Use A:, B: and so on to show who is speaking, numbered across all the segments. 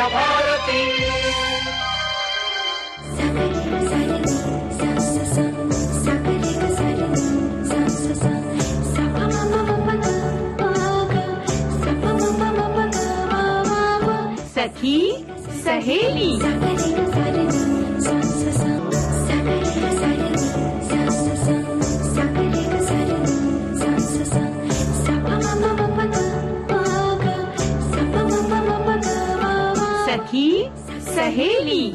A: विद्या भारती।
B: सखी सहेली। सखी सहेली।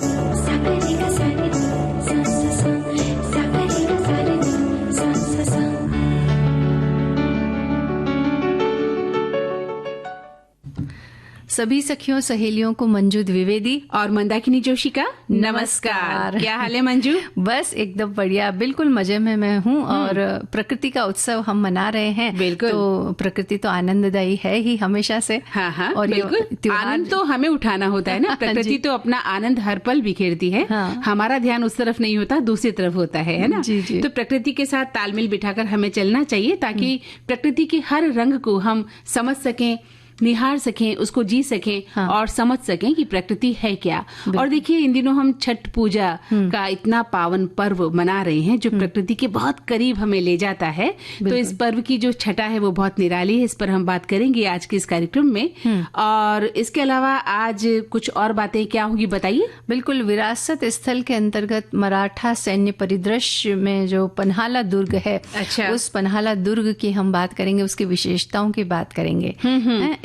C: सभी सखियों सहेलियों को मंजू द्विवेदी
B: और मंदाकिनी जोशी का नमस्कार। क्या हाल है मंजू?
C: बस एकदम बढ़िया, बिल्कुल मजे में मैं हूँ। और प्रकृति का उत्सव हम मना रहे हैं।
B: बिल्कुल।
C: तो प्रकृति तो आनंददायी है ही हमेशा से।
B: हाँ हाँ,
C: और
B: बिल्कुल। आनंद तो हमें उठाना होता है ना। प्रकृति तो अपना आनंद हर पल बिखेरती है।
C: हाँ।
B: हमारा ध्यान उस तरफ नहीं होता, दूसरी तरफ होता है ना।
C: जी जी।
B: तो प्रकृति के साथ तालमेल बिठाकर हमें चलना चाहिए, ताकि प्रकृति के हर रंग को हम समझ सकें, निहार सकें, उसको जी सकें। हाँ। और समझ सकें कि प्रकृति है क्या। और देखिए, इन दिनों हम छठ पूजा का इतना पावन पर्व मना रहे हैं जो प्रकृति के बहुत करीब हमें ले जाता है। तो इस पर्व की जो छठा है वो बहुत निराली है। इस पर हम बात करेंगे आज के इस कार्यक्रम में। और इसके अलावा आज कुछ और बातें क्या होंगी, बताइए।
C: बिल्कुल, विरासत स्थल के अंतर्गत मराठा सैन्य परिदृश्य में जो पन्हाला दुर्ग है,
B: अच्छा।
C: उस पन्हाला दुर्ग की हम बात करेंगे, उसकी विशेषताओं की बात करेंगे।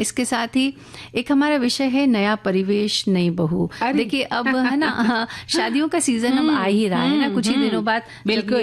C: इसके साथ ही एक हमारा विषय है नया परिवेश नई बहू। देखिए अब है ना, शादियों का सीजन अब आ ही रहा है ना। कुछ ही दिनों बाद बिल्कुल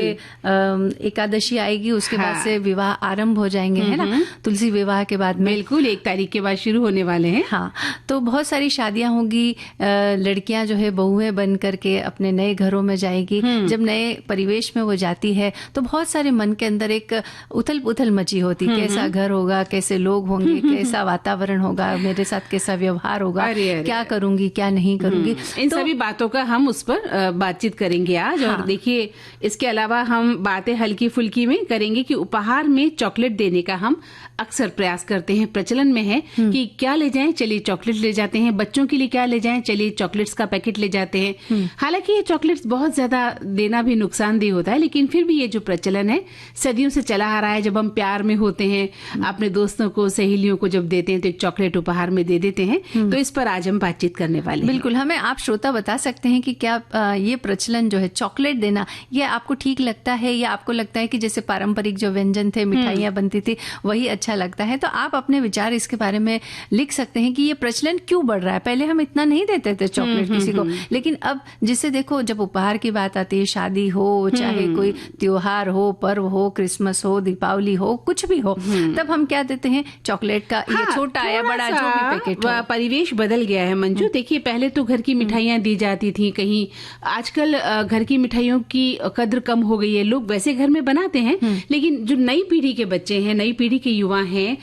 C: एकादशी आएगी, उसके बाद से विवाह आरंभ हो जाएंगे, है ना। तुलसी विवाह के बाद में
B: बिल्कुल 1 तारीख के बाद शुरू होने वाले हैं।
C: हाँ, तो बहुत सारी शादियां होंगी। लड़कियां जो है बहुएं बन करके अपने नए घरों में जाएगी। जब नए परिवेश में वो जाती है तो बहुत सारे मन के अंदर एक उथल पुथल मची होती, कैसा घर होगा, कैसे लोग होंगे, कैसा वातावरण होगा, मेरे साथ कैसा व्यवहार होगा, क्या करूंगी क्या नहीं करूंगी।
B: इन सभी बातों का हम उस पर बातचीत करेंगे आज। और देखिए, इसके अलावा हम बातें हल्की फुल्की में करेंगे कि उपहार में चॉकलेट देने का हम अक्सर प्रयास करते हैं, प्रचलन में है कि क्या ले जाएं, चलिए चॉकलेट ले जाते हैं। बच्चों के लिए क्या ले जाएं, चलिए चॉकलेट्स का पैकेट ले जाते हैं। हालांकि ये चॉकलेट्स बहुत ज्यादा देना भी नुकसानदेह होता है, लेकिन फिर भी ये जो प्रचलन है सदियों से चला आ रहा है। जब हम प्यार में होते हैं, अपने दोस्तों को, सहेलियों को जब देते हैं तो एक चॉकलेट उपहार में दे देते हैं। तो इस पर आज हम बातचीत करने वाले हैं।
C: बिल्कुल, हमें आप श्रोता बता सकते हैं कि क्या ये प्रचलन जो है चॉकलेट देना, ये आपको ठीक लगता है, या आपको लगता है कि जैसे पारंपरिक जो व्यंजन थे, मिठाइयां बनती थी, वही अच्छा लगता है। तो आप अपने विचार इसके बारे में लिख सकते हैं कि ये प्रचलन क्यों बढ़ रहा है। पहले हम इतना नहीं देते थे चॉकलेट किसी को, लेकिन अब जिसे देखो, जब उपहार की बात आती है, शादी हो, चाहे कोई त्योहार हो, पर्व हो, क्रिसमस हो, दीपावली हो, कुछ भी हो, तब हम क्या देते हैं, चॉकलेट का ये छोटा या बड़ा जो भी पैकेट हो।
B: परिवेश बदल गया है मंजू। देखिए, पहले तो घर की मिठाइयां दी जाती थी कहीं। आजकल घर की मिठाइयों की कद्र कम हो गई है। लोग वैसे घर में बनाते हैं, लेकिन जो नई पीढ़ी के बच्चे हैं, नई पीढ़ी के युवा हैं,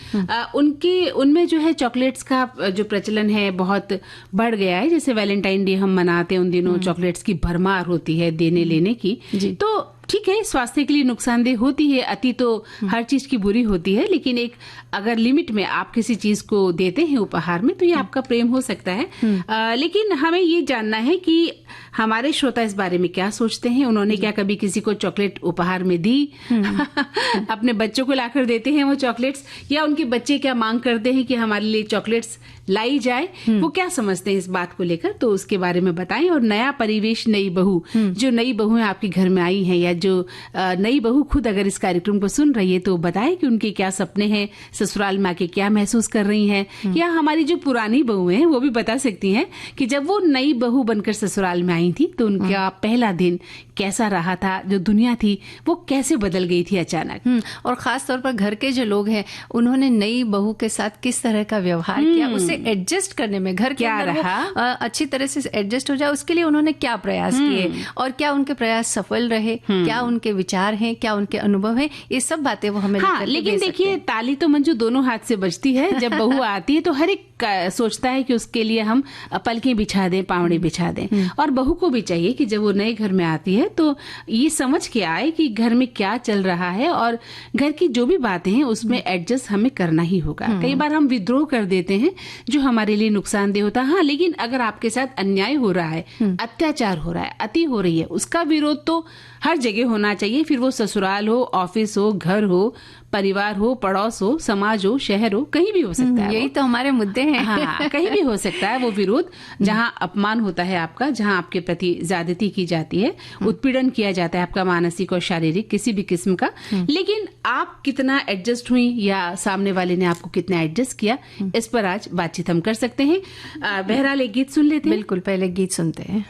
B: उनमें जो है चॉकलेट्स का जो प्रचलन है बहुत बढ़ गया है। जैसे वैलेंटाइन डे हम मनाते हैं, उन दिनों चॉकलेट्स की भरमार होती है देने लेने की। तो ठीक है, स्वास्थ्य के लिए नुकसानदेह होती है, अति तो हर चीज की बुरी होती है, लेकिन एक अगर लिमिट में आप किसी चीज को देते हैं उपहार में तो ये आपका प्रेम हो सकता है। लेकिन हमें ये जानना है कि हमारे श्रोता इस बारे में क्या सोचते हैं। उन्होंने क्या कभी किसी को चॉकलेट उपहार में दी? अपने बच्चों को लाकर देते हैं वो चॉकलेट्स, या उनके बच्चे क्या मांग करते हैं कि हमारे लिए चॉकलेट्स लाई जाए? वो क्या समझते हैं इस बात को लेकर, तो उसके बारे में बताएं। और नया परिवेश नई बहू, जो नई बहुएं आपके घर में आई हैं, या जो नई बहू खुद अगर इस कार्यक्रम को सुन रही है, तो बताएं कि उनके क्या सपने हैं, ससुराल में आके क्या महसूस कर रही हैं। या हमारी जो पुरानी बहुएं हैं वो भी बता सकती हैं कि जब वो नई बहू बनकर ससुराल में आई थी तो उनका पहला दिन कैसा रहा था, जो दुनिया थी वो कैसे बदल गई थी अचानक।
C: और खास तौर पर घर के जो लोग हैं, उन्होंने नई बहू के साथ किस तरह का व्यवहार किया, उसे एडजस्ट करने में, घर के
B: क्या
C: अंदर
B: रहा,
C: अच्छी तरह से एडजस्ट हो जाए, उसके लिए उन्होंने क्या प्रयास किए, और क्या उनके प्रयास सफल रहे, क्या उनके विचार हैं, क्या उनके अनुभव हैं, ये सब बातें वो हमें
B: लेकिन देखिए, ताली तो मंजू दोनों हाथ से बजती है। जब बहू आती है तो हर एक सोचता है कि उसके लिए हम पलकें बिछा दें, पावड़े बिछा दें। और और बहू को भी चाहिए कि जब वो नए घर में आती है तो ये समझ के आए कि घर में क्या चल रहा है और घर की जो भी बातें हैं उसमें एडजस्ट हमें करना ही होगा। कई बार हम विद्रोह कर देते हैं जो हमारे लिए नुकसानदेह होता है। हाँ, लेकिन अगर आपके साथ अन्याय हो रहा है, अत्याचार हो रहा है, अति हो रही है, उसका विरोध तो हर जगह होना चाहिए। फिर वो ससुराल हो, ऑफिस हो, घर हो, परिवार हो, पड़ोस हो, समाज हो, शहर हो, कहीं भी हो सकता है।
C: यही तो हमारे मुद्दे हैं।
B: हाँ, कहीं भी हो सकता है वो विरोध, जहाँ अपमान होता है आपका, जहाँ आपके प्रति ज्यादती की जाती है, उत्पीड़न किया जाता है आपका मानसिक और शारीरिक किसी भी किस्म का। लेकिन आप कितना एडजस्ट हुई या सामने वाले ने आपको कितना एडजस्ट किया, इस पर आज बातचीत हम कर सकते हैं। बहरहाल एक गीत सुन लेते हैं।
C: बिल्कुल, पहले गीत सुनते हैं।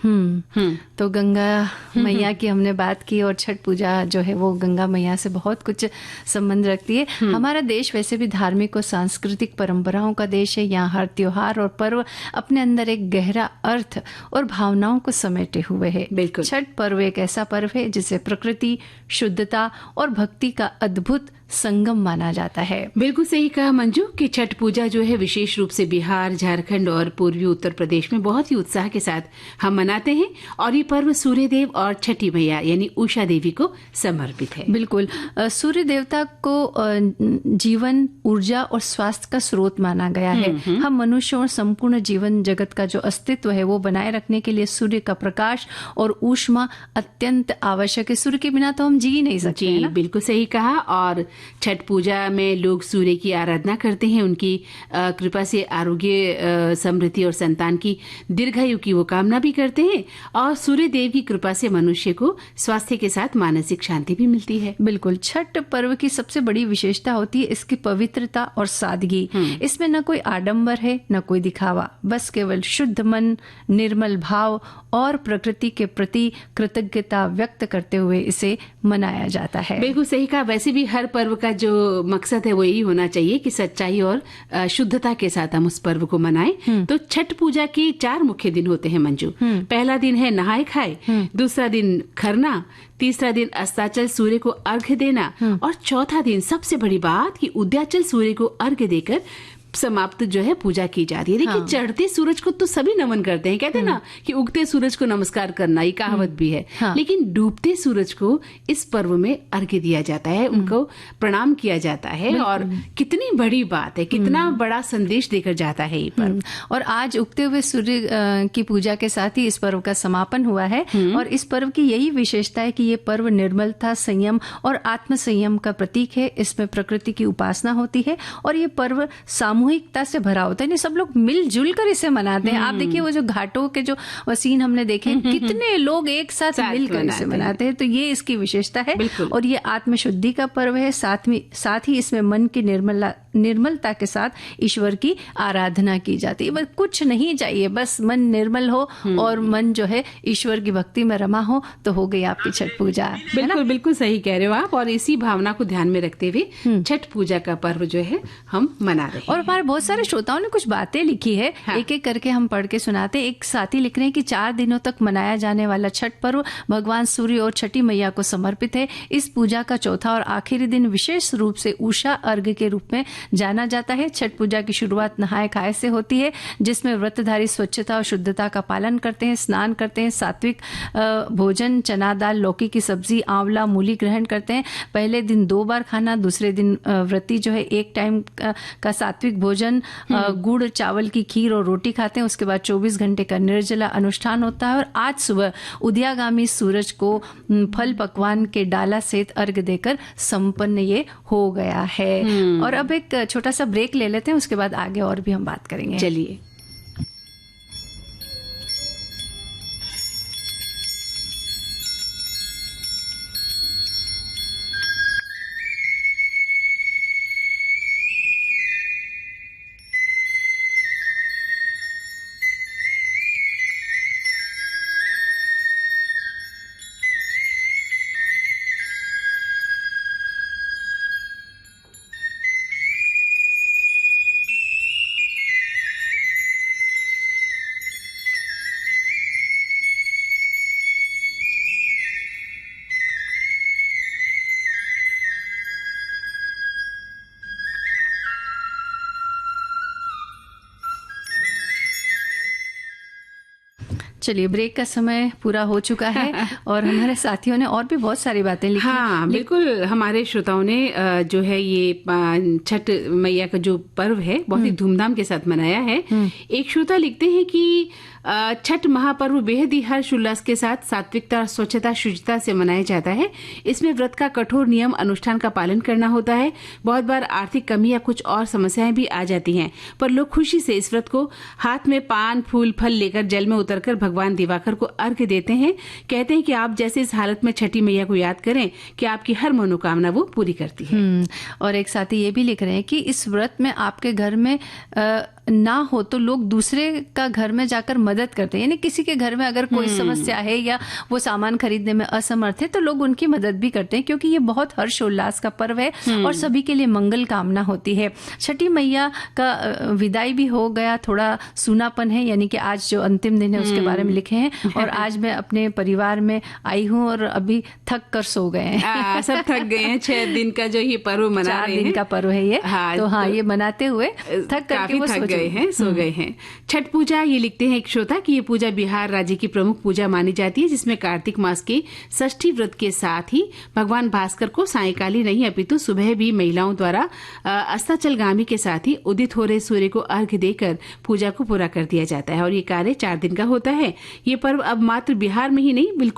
C: तो गंगा मैया की हमने बात की और छठ पूजा जो है वो गंगा मैया से बहुत कुछ संबंध रखती है। हमारा देश वैसे भी धार्मिक और सांस्कृतिक परंपराओं का देश है। यहाँ हर त्योहार और पर्व अपने अंदर एक गहरा अर्थ और भावनाओं को समेटे हुए है।
B: बिल्कुल।
C: छठ पर्व एक ऐसा पर्व है जिसे प्रकृति, शुद्धता और भक्ति का अद्भुत संगम माना जाता है।
B: बिल्कुल सही कहा मंजू कि छठ पूजा जो है विशेष रूप से बिहार, झारखंड और पूर्वी उत्तर प्रदेश में बहुत ही उत्साह के साथ हम मनाते हैं और ये पर्व सूर्य देव और छठी मैया यानी उषा देवी को समर्पित है।
C: बिल्कुल। सूर्य देवता को जीवन, ऊर्जा और स्वास्थ्य का स्रोत माना गया है। हम मनुष्यों और संपूर्ण जीवन जगत का जो अस्तित्व है वो बनाए रखने के लिए सूर्य का प्रकाश और ऊष्मा अत्यंत आवश्यक है। सूर्य के बिना तो हम जी ही नहीं सकते।
B: जी, बिल्कुल सही कहा। और छठ पूजा में लोग सूर्य की आराधना करते हैं, उनकी कृपा से आरोग्य, समृद्धि और संतान की दीर्घायु की वो कामना भी करते हैं और सूर्य देव की कृपा से मनुष्य को स्वास्थ्य के साथ मानसिक शांति भी मिलती है।
C: बिल्कुल। छठ पर्व की सबसे बड़ी विशेषता होती है इसकी पवित्रता और सादगी। इसमें न कोई आडंबर है न कोई दिखावा, बस केवल शुद्ध मन, निर्मल भाव और प्रकृति के प्रति कृतज्ञता व्यक्त करते हुए इसे मनाया जाता है।
B: बिल्कुल सही कहा। वैसे भी हर पर्व का जो मकसद है वो यही होना चाहिए कि सच्चाई और शुद्धता के साथ हम उस पर्व को मनाएं। तो छठ पूजा के 4 मुख्य दिन होते हैं मंजू। पहला दिन है नहाए खाए, दूसरा दिन खरना, तीसरा दिन अस्ताचल सूर्य को अर्घ्य देना और चौथा दिन सबसे बड़ी बात कि उदयाचल सूर्य को अर्घ्य देकर समाप्त जो है पूजा की जाती है। देखिए, चढ़ते सूरज को तो सभी नमन करते हैं, कहते हैं ना कि उगते सूरज को नमस्कार करना, ये कहावत भी है। लेकिन डूबते सूरज को इस पर्व में अर्घ्य दिया जाता है, उनको प्रणाम किया जाता है और कितनी बड़ी बात है, कितना बड़ा संदेश देकर जाता है ये पर्व।
C: और आज उगते हुए सूर्य की पूजा के साथ ही इस पर्व का समापन हुआ है और इस पर्व की यही विशेषता है कि ये पर्व निर्मलता, संयम और आत्म संयम का प्रतीक है। इसमें प्रकृति की उपासना होती है और ये पर्व सामूहिकता से भरा होता है। नहीं, सब लोग मिलजुल कर इसे मनाते हैं। आप देखिए वो जो घाटों के जो सीन हमने देखे, कितने लोग एक साथ मिलकर इसे मनाते हैं। तो ये इसकी विशेषता है और ये आत्मशुद्धि का पर्व है। साथ ही इसमें मन की निर्मलता के साथ ईश्वर की आराधना की जाती है। बस कुछ नहीं चाहिए, बस मन निर्मल हो और मन जो है ईश्वर की भक्ति में रमा हो तो हो गई आपकी छठ पूजा।
B: बिल्कुल बिल्कुल सही कह रहे हो आप। और इसी भावना को ध्यान में रखते हुए छठ पूजा का पर्व जो है हम मना रहे हैं।
C: और हमारे बहुत सारे श्रोताओं ने कुछ बातें लिखी है। एक एक करके हम पढ़ के सुनाते। एक साथी लिख रहे हैं कि 4 दिनों तक मनाया जाने वाला छठ पर्व भगवान सूर्य और छठी मैया को समर्पित है। इस पूजा का चौथा और आखिरी दिन विशेष रूप से उषा अर्घ्य के रूप में जाना जाता है। छठ पूजा की शुरुआत नहाए खाए से होती है, जिसमें व्रतधारी स्वच्छता और शुद्धता का पालन करते हैं, स्नान करते हैं, सात्विक भोजन, चना दाल, लौकी की सब्जी, आंवला, मूली ग्रहण करते हैं। पहले दिन 2 बार खाना, दूसरे दिन व्रती जो है 1 टाइम का सात्विक भोजन, गुड़ चावल की खीर और रोटी खाते हैं। उसके बाद 24 घंटे का निर्जला अनुष्ठान होता है और आज सुबह उदयागामी सूरज को फल पकवान के डाला सहित अर्घ्य देकर संपन्न ये हो गया है। और अब एक छोटा सा ब्रेक ले लेते हैं, उसके बाद आगे और भी हम बात करेंगे।
B: चलिए।
C: चलिए, ब्रेक का समय पूरा हो चुका है और हमारे साथियों ने और भी बहुत सारी बातें लिखी।
B: हाँ, बिल्कुल। हमारे श्रोताओं ने जो है ये छठ मैया का जो पर्व है बहुत ही धूमधाम के साथ मनाया है। एक श्रोता लिखते हैं कि छठ महापर्व बेहद ही हर्ष उल्लास के साथ सात्विकता, स्वच्छता, शुचिता से मनाया जाता है। इसमें व्रत का कठोर नियम अनुष्ठान का पालन करना होता है। बहुत बार आर्थिक कमी या कुछ और समस्याएं भी आ जाती हैं, पर लोग खुशी से इस व्रत को हाथ में पान, फूल, फल लेकर जल में उतरकर भगवान दिवाकर को अर्घ्य देते हैं। कहते हैं कि आप जैसे इस हालत में छठी मैया को याद करें कि आपकी हर मनोकामना वो पूरी करती है।
C: और एक साथी ये भी लिख रहे हैं कि इस व्रत में आपके घर में ना हो तो लोग दूसरे का घर में जाकर मदद करते हैं, यानी किसी के घर में अगर कोई समस्या है या वो सामान खरीदने में असमर्थ है तो लोग उनकी मदद भी करते हैं, क्योंकि ये बहुत हर्षोल्लास का पर्व है और सभी के लिए मंगल कामना होती है। छठी मैया का विदाई भी हो गया, थोड़ा सूनापन है, यानी कि आज जो अंतिम दिन है उसके बारे में लिखे हैं। और आज मैं अपने परिवार में आई हूँ और अभी थक कर सो गए हैं।
B: सब थक गए हैं। 6 दिन का जो ये पर्व मना रहे हैं,
C: 4 दिन का पर्व है ये।
B: हाँ,
C: तो हाँ, ये मनाते हुए थक करके वो
B: थक गए हैं, सो गए हैं। छठ पूजा, ये लिखते हैं एक श्रोता कि ये पूजा बिहार राज्य की प्रमुख पूजा मानी जाती है, जिसमें कार्तिक मास के षष्ठी व्रत के साथ ही भगवान भास्कर को सायंकाली नहीं अपितु सुबह भी महिलाओं द्वारा अस्ताचलगामी के साथ ही उदित हो रहे सूर्य को अर्घ्य देकर पूजा को पूरा कर दिया जाता है। और ये कार्य 4 दिन का होता है। ये पर्व अब मात्र बिहार में ही नहीं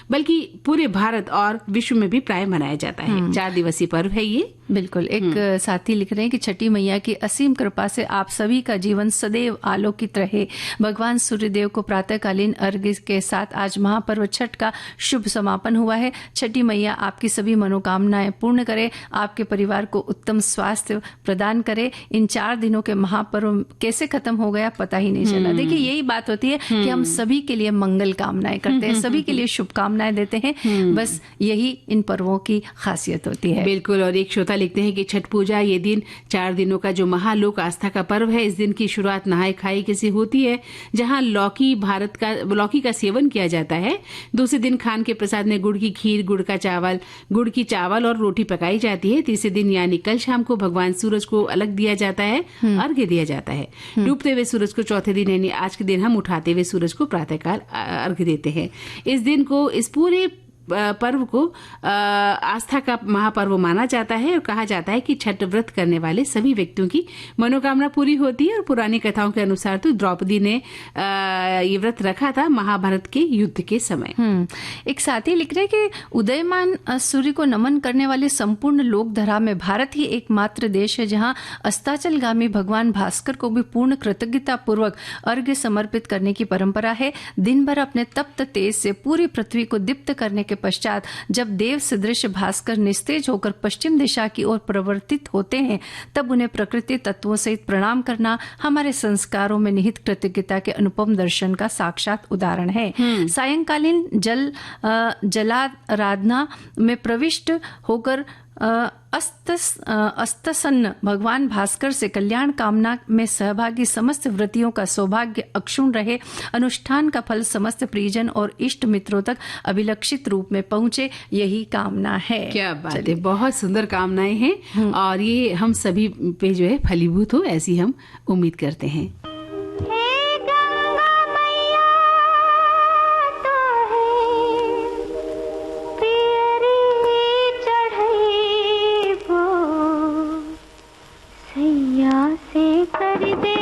B: बल्कि पूरे भारत और विश्व में भी प्राय मनाया जाता है। 4 दिवसीय पर्व है ये।
C: बिल्कुल। एक साथी लिख रहे हैं कि छठी मैया की असीम कृपा से आप सभी का जीवन सदैव आलोकित रहे। भगवान सूर्यदेव को प्रातःकालीन अर्घ्य के साथ आज महापर्व छठ का शुभ समापन हुआ है। छठी मैया आपकी सभी मनोकामनाएं पूर्ण करे, आपके परिवार को उत्तम स्वास्थ्य प्रदान करे। इन 4 दिनों के महापर्व कैसे खत्म हो गया पता ही नहीं चला। देखिए, यही बात होती है कि हम सभी के लिए मंगल कामनाएं करते हैं, सभी के लिए शुभकामनाएं देते हैं। बस यही इन पर्वों की खासियत होती है।
B: बिल्कुल। और एक श्रोता लिखते हैं कि छठ पूजा ये दिन 4 दिनों का जो महालोक आस्था का पर्व है, इस दिन की शुरुआत नहाय खाई के से होती है, जहां लौकी का सेवन किया जाता है। दूसरे दिन खान के प्रसाद में गुड़ की खीर, गुड़ की चावल और रोटी पकाई जाती है। तीसरे दिन यानी कल शाम को भगवान सूरज को अलग दिया जाता है, अर्घ्य दिया जाता है। डूबते हुए सूरज को चौथे दिन यानी आज के दिन हम उठाते हुए सूरज को प्रातःकाल अर्घ्य देते हैं। इस दिन को, इस पूरे पर्व को आस्था का महापर्व माना जाता है और कहा जाता है कि छठ व्रत करने वाले सभी व्यक्तियों की मनोकामना पूरी होती है। और पुरानी कथाओं के अनुसार तो द्रौपदी ने ये व्रत रखा था महाभारत के युद्ध के समय।
C: एक साथी लिख रहे कि उदयमान सूर्य को नमन करने वाले संपूर्ण लोकधरा में भारत ही एकमात्र देश है जहां अस्ताचलगामी भगवान भास्कर को भी पूर्ण कृतज्ञता पूर्वक अर्घ्य समर्पित करने की परंपरा है। दिन भर अपने तप्त तेज से पूरी पृथ्वी को दीप्त करने के पश्चात जब देव सदृश भास्कर निस्तेज होकर पश्चिम दिशा की ओर प्रवर्तित होते हैं, तब उन्हें प्रकृति तत्वों सहित प्रणाम करना हमारे संस्कारों में निहित कृतज्ञता के अनुपम दर्शन का साक्षात उदाहरण है। सायंकालीन जलाराधना में प्रविष्ट होकर अस्तसन्न भगवान भास्कर से कल्याण कामना में सहभागी समस्त व्रतियों का सौभाग्य अक्षुण रहे, अनुष्ठान का फल समस्त प्रियजन और इष्ट मित्रों तक अभिलक्षित रूप में पहुंचे, यही कामना है।
B: क्या बात है, बहुत सुंदर कामनाएं हैं और ये हम सभी पे जो है फलीभूत हो, ऐसी हम उम्मीद करते हैं।
A: सैया से कर दे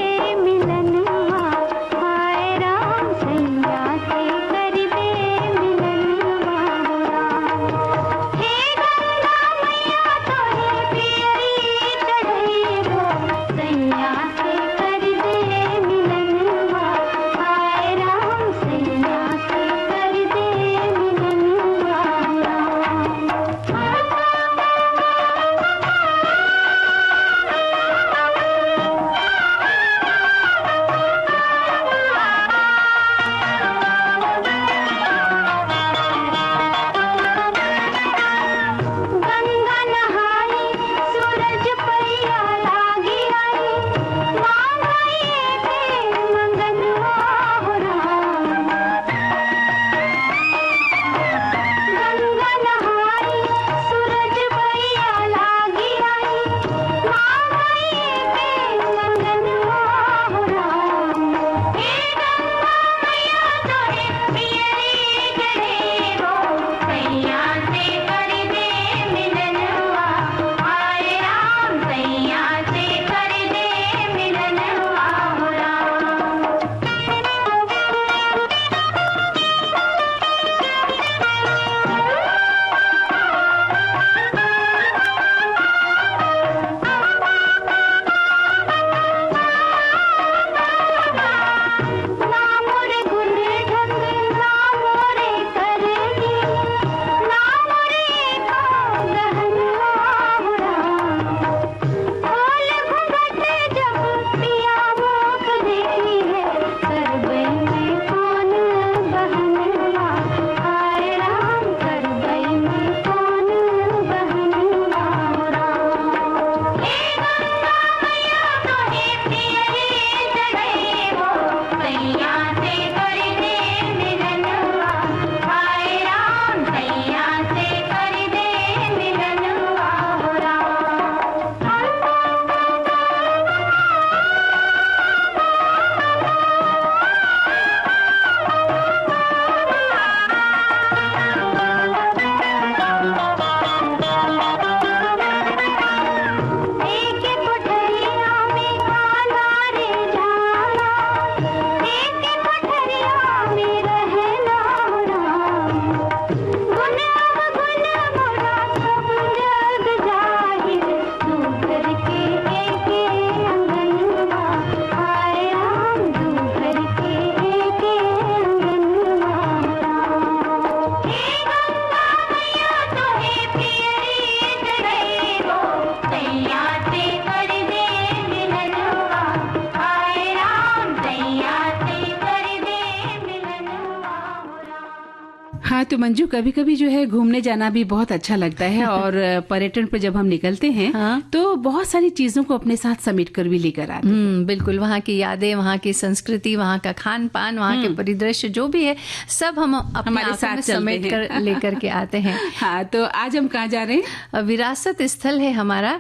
B: हाँ, तो मंजू कभी कभी जो है घूमने जाना भी बहुत अच्छा लगता है और पर्यटन पर जब हम निकलते हैं तो बहुत सारी चीजों को अपने साथ समेट कर भी लेकर आते हैं।
C: बिल्कुल, वहाँ की यादें, वहाँ की संस्कृति, वहाँ का खान पान, वहाँ के परिदृश्य जो भी है सब हम
B: हमारे साथ
C: समेट कर लेकर के आते हैं।
B: हाँ, तो आज हम कहाँ जा रहे हैं?
C: विरासत स्थल है हमारा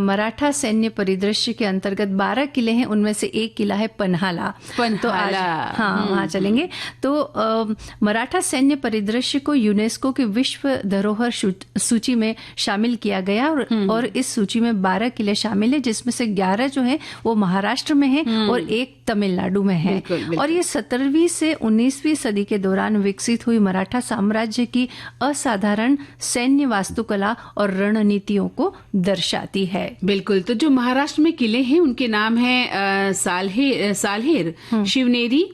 C: मराठा सैन्य परिदृश्य के अंतर्गत 12 किले हैं, उनमें से एक किला है पन्हाला। तो आज वहाँ चलेंगे। तो मराठा सैन्य परिदृश्य को यूनेस्को की विश्व धरोहर सूची में शामिल किया गया और इस सूची में 12 किले शामिल है, जिसमें से 11 जो है वो महाराष्ट्र में है और एक तमिलनाडु में है। और ये 17वीं से 19वीं सदी के दौरान विकसित हुई मराठा साम्राज्य की असाधारण सैन्य वास्तुकला और रणनीतियों को दर्शाती है।
B: बिल्कुल, तो जो महाराष्ट्र में किले हैं उनके नाम है साल्हेर, शिवनेरी,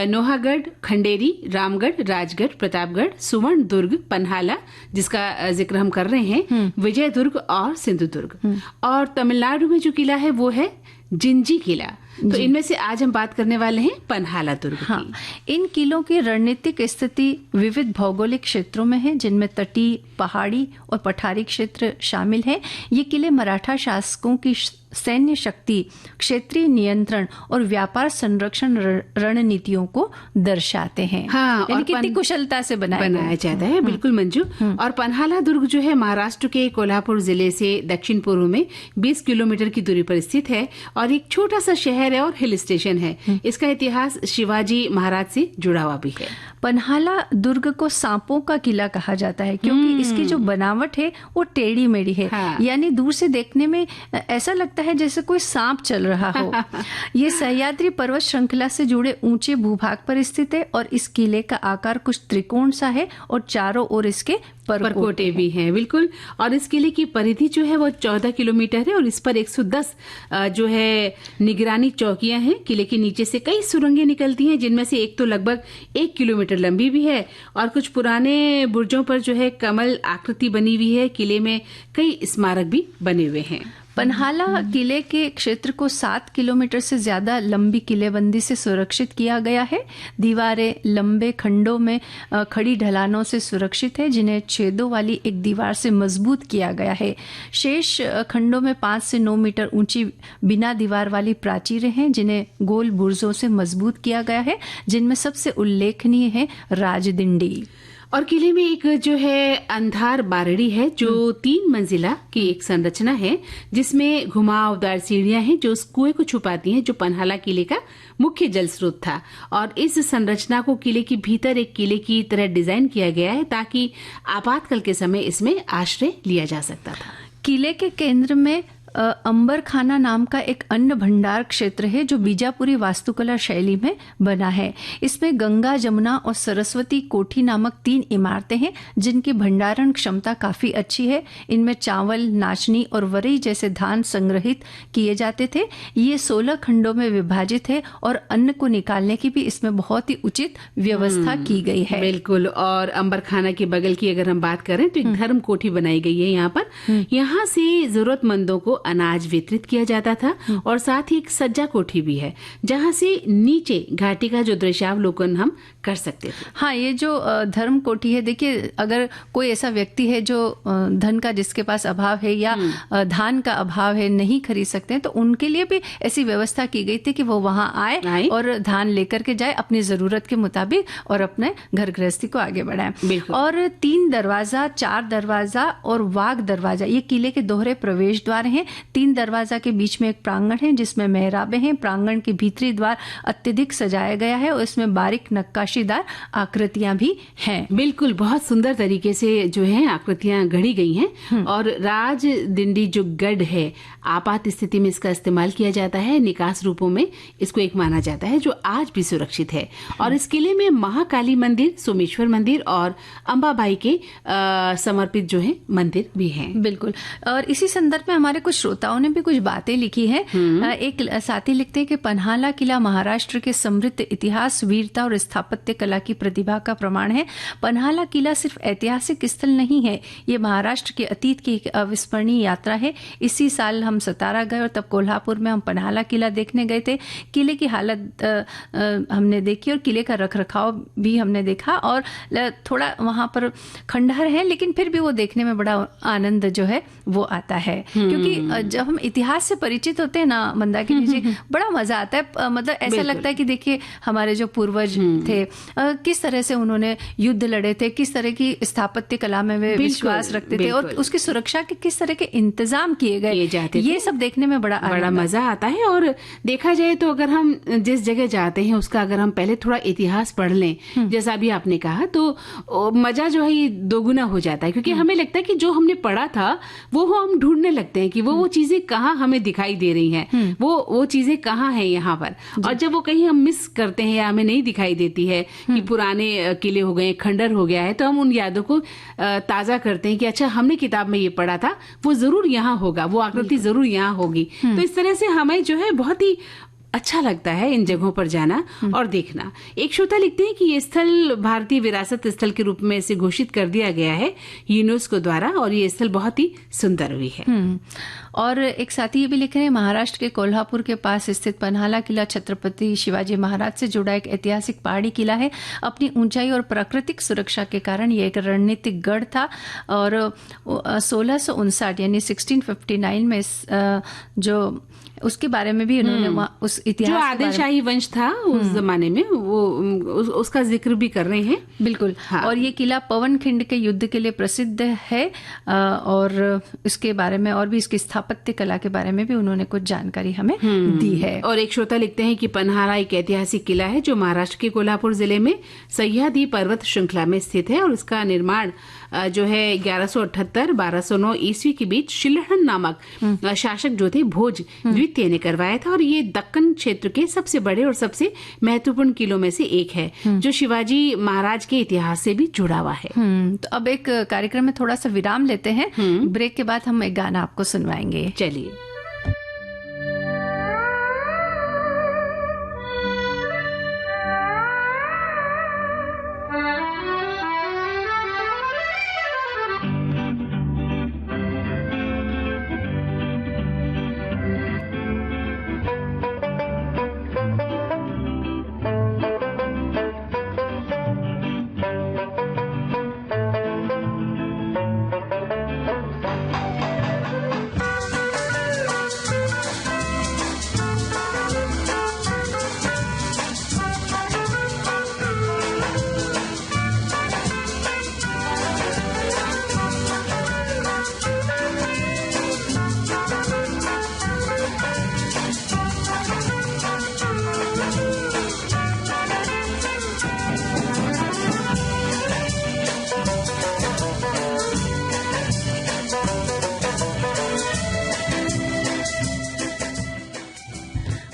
B: नोहागढ़, खंडेरी, रामगढ़, राजगढ़, प्रतापगढ़, सुवर्ण दुर्ग, पन्हाला जिसका जिक्र हम कर रहे हैं, विजय दुर्ग और सिंधुदुर्ग। और तमिलनाडु में जो किला है वो है जिंजी किला। तो इनमें से आज हम बात करने वाले हैं पन्हाला दुर्ग की।
C: इन किलों की रणनीतिक स्थिति विविध भौगोलिक क्षेत्रों में है, जिनमें तटीय, पहाड़ी और पठारी क्षेत्र शामिल हैं। ये किले मराठा शासकों की सैन्य शक्ति, क्षेत्रीय नियंत्रण और व्यापार संरक्षण रणनीतियों को दर्शाते हैं।
B: हाँ,
C: यानी कितनी कुशलता से बनाया
B: जाता है। बिल्कुल मंजू। और पन्हाला दुर्ग जो है महाराष्ट्र के कोल्हापुर जिले से दक्षिण पूर्व में 20 किलोमीटर की दूरी पर स्थित है और एक छोटा सा शहर है और हिल स्टेशन है। इसका इतिहास शिवाजी महाराज से जुड़ा हुआ भी है।
C: पन्हाला दुर्ग को सांपों का किला कहा जाता है, क्योंकि इसकी जो बनावट है वो टेढ़ी मेढ़ी है। यानी दूर से देखने में ऐसा लगता है जैसे कोई सांप चल रहा हो। ये सह्याद्री पर्वत श्रृंखला से जुड़े ऊंचे भूभाग पर स्थित है और इस किले का आकार कुछ त्रिकोण सा है और चारों ओर इसके
B: परकोटे भी हैं। बिल्कुल। और इस किले की परिधि जो है वो 14 किलोमीटर है और इस पर 110 जो है निगरानी चौकियां हैं। किले के नीचे से कई सुरंगें निकलती हैं, जिनमें से एक तो लगभग 1 किलोमीटर लंबी भी है और कुछ पुराने बुर्जों पर जो है कमल आकृति बनी हुई है। किले में कई स्मारक भी बने हुए हैं।
C: पन्हाला किले के क्षेत्र को 7 किलोमीटर से ज्यादा लंबी किलेबंदी से सुरक्षित किया गया है। दीवारें लंबे खंडों में खड़ी ढलानों से सुरक्षित है, जिन्हें छेदों वाली एक दीवार से मजबूत किया गया है। शेष खंडों में 5 से 9 मीटर ऊंची बिना दीवार वाली प्राचीरें हैं, जिन्हें गोल बुर्जों से मजबूत किया गया है, जिनमें सबसे उल्लेखनीय है राजदिंडी।
B: और किले में एक जो है अंधार बारड़ी है, जो 3 मंजिला की एक संरचना है, जिसमें घुमावदार सीढ़ियां हैं जो उस कुएं को छुपाती हैं जो पन्हाला किले का मुख्य जल स्रोत था। और इस संरचना को किले के भीतर एक किले की तरह डिजाइन किया गया है ताकि आपातकाल के समय इसमें आश्रय लिया जा सकता था।
C: किले के केंद्र में अंबर खाना नाम का एक अन्न भंडार क्षेत्र है, जो बीजापुरी वास्तुकला शैली में बना है। इसमें गंगा, जमुना और सरस्वती कोठी नामक 3 इमारतें हैं, जिनकी भंडारण क्षमता काफी अच्छी है। इनमें चावल, नाचनी और वरई जैसे धान संग्रहित किए जाते थे। ये 16 खंडों में विभाजित है और अन्न को निकालने की भी इसमें बहुत ही उचित व्यवस्था की गई है।
B: बिल्कुल। और अंबर खाना के बगल की अगर हम बात करें तो एक धर्म कोठी बनाई गई है यहाँ पर। यहाँ से जरूरतमंदों को अनाज वितरित किया जाता था और साथ ही एक सज्जा कोठी भी है, जहां से नीचे घाटी का जो दृश्यावलोकन हम कर सकते थे।
C: हाँ, ये जो धर्म कोठी है, देखिए अगर कोई ऐसा व्यक्ति है जो धन का जिसके पास अभाव है या धान का अभाव है, नहीं खरीद सकते हैं, तो उनके लिए भी ऐसी व्यवस्था की गई थी कि वो वहां आए और धान लेकर के जाए अपनी जरूरत के मुताबिक और अपने घर गृहस्थी को आगे बढ़ाए। और 3 दरवाजा, 4 दरवाजा और वाघ दरवाजा, ये किले के दोहरे प्रवेश द्वार हैं। 3 दरवाजा के बीच में एक प्रांगण है जिसमें मेहराबें हैं। प्रांगण के भीतरी द्वार अत्यधिक सजाया गया है और इसमें बारीक नक्काशीदार आकृतियां भी हैं।
B: बिल्कुल, बहुत सुंदर तरीके से जो है आकृतियां गढ़ी गई हैं। और राजदिंडी जो गढ़ है, आपात स्थिति में इसका इस्तेमाल किया जाता है। निकास रूपों में इसको एक माना जाता है जो आज भी सुरक्षित है। और इस किले में महाकाली मंदिर, सोमेश्वर मंदिर और अंबाबाई के समर्पित जो है मंदिर भी हैं।
C: बिल्कुल। और इसी संदर्भ में हमारे कुछ श्रोताओं ने भी कुछ बातें लिखी हैं। एक साथी लिखते हैं कि पन्हाला किला महाराष्ट्र के समृद्ध इतिहास, वीरता और स्थापत्य कला की प्रतिभा का प्रमाण है। पन्हाला किला सिर्फ ऐतिहासिक स्थल नहीं है, ये महाराष्ट्र के अतीत की एक अविस्मरणीय यात्रा है। इसी साल हम सतारा गए और तब कोल्हापुर में हम पन्हाला किला देखने गए थे। किले की हालत हमने देखी और किले का रखरखाव भी हमने देखा, और थोड़ा वहाँ पर खंडहर है, लेकिन फिर भी वो देखने में बड़ा आनंद जो है वो आता है। क्योंकि जब हम इतिहास से परिचित होते हैं ना मंदाकिनी जी, बड़ा मजा आता है। मतलब ऐसा लगता है कि देखिए हमारे जो पूर्वज थे किस तरह से उन्होंने युद्ध लड़े थे, किस तरह की स्थापत्य कला में वे विश्वास रखते थे, और उसकी सुरक्षा के किस तरह के इंतजाम किए गए जाते थे। ये सब देखने में बड़ा
B: मजा आता है। और देखा जाए तो अगर हम जिस जगह जाते हैं उसका अगर हम पहले थोड़ा इतिहास पढ़ लें, जैसा अभी आपने कहा, तो मजा जो है ये दोगुना हो जाता है। क्योंकि हमें लगता है कि जो हमने पढ़ा था वो हम ढूंढने लगते हैं कि वो चीजें कहाँ हमें दिखाई दे रही हैं, वो चीजें कहाँ हैं यहाँ पर। और जब वो कहीं हम मिस करते हैं या हमें नहीं दिखाई देती है कि पुराने किले हो गए, खंडर हो गया है, तो हम उन यादों को ताजा करते हैं कि अच्छा हमने किताब में ये पढ़ा था, वो जरूर यहाँ होगा, वो आकृति जरूर यहाँ होगी। तो इस तरह से हमें जो है बहुत ही अच्छा लगता है इन जगहों पर जाना और देखना। एक श्रोता लिखते हैं कि ये स्थल भारतीय विरासत स्थल के रूप में इसे घोषित कर दिया गया है यूनेस्को द्वारा, और ये स्थल बहुत ही सुंदर भी है।
C: और एक साथी ये भी लिख रहे हैं, महाराष्ट्र के कोल्हापुर के पास स्थित पन्हाला किला छत्रपति शिवाजी महाराज से जुड़ा एक ऐतिहासिक पहाड़ी किला है। अपनी ऊंचाई और प्राकृतिक सुरक्षा के कारण ये एक रणनीतिक गढ़ था, और 1659 यानी 1659 में जो उसके बारे में भी उन्होंने उस इतिहास
B: जो आदिलशाही वंश था उस जमाने में, वो उसका जिक्र भी कर रहे हैं।
C: बिल्कुल। हाँ। और ये किला पवन खिंड के युद्ध के लिए प्रसिद्ध है, और इसके बारे में और भी इसकी स्थापत्य कला के बारे में भी उन्होंने कुछ जानकारी हमें दी है।
B: और एक श्रोता लिखते हैं कि पन्हाला एक ऐतिहासिक किला है जो महाराष्ट्र के कोल्हापुर जिले में सह्याद्री पर्वत श्रृंखला में स्थित है, और इसका निर्माण जो है 1178-1209 ईस्वी के बीच शिल्हण नामक शासक जो थे भोज द्वितीय ने करवाया था। और ये दक्कन क्षेत्र के सबसे बड़े और सबसे महत्वपूर्ण किलों में से एक है, जो शिवाजी महाराज के इतिहास से भी जुड़ा हुआ है।
C: तो अब एक कार्यक्रम में थोड़ा सा विराम लेते हैं। ब्रेक के बाद हम एक गाना आपको सुनवाएंगे।
B: चलिए।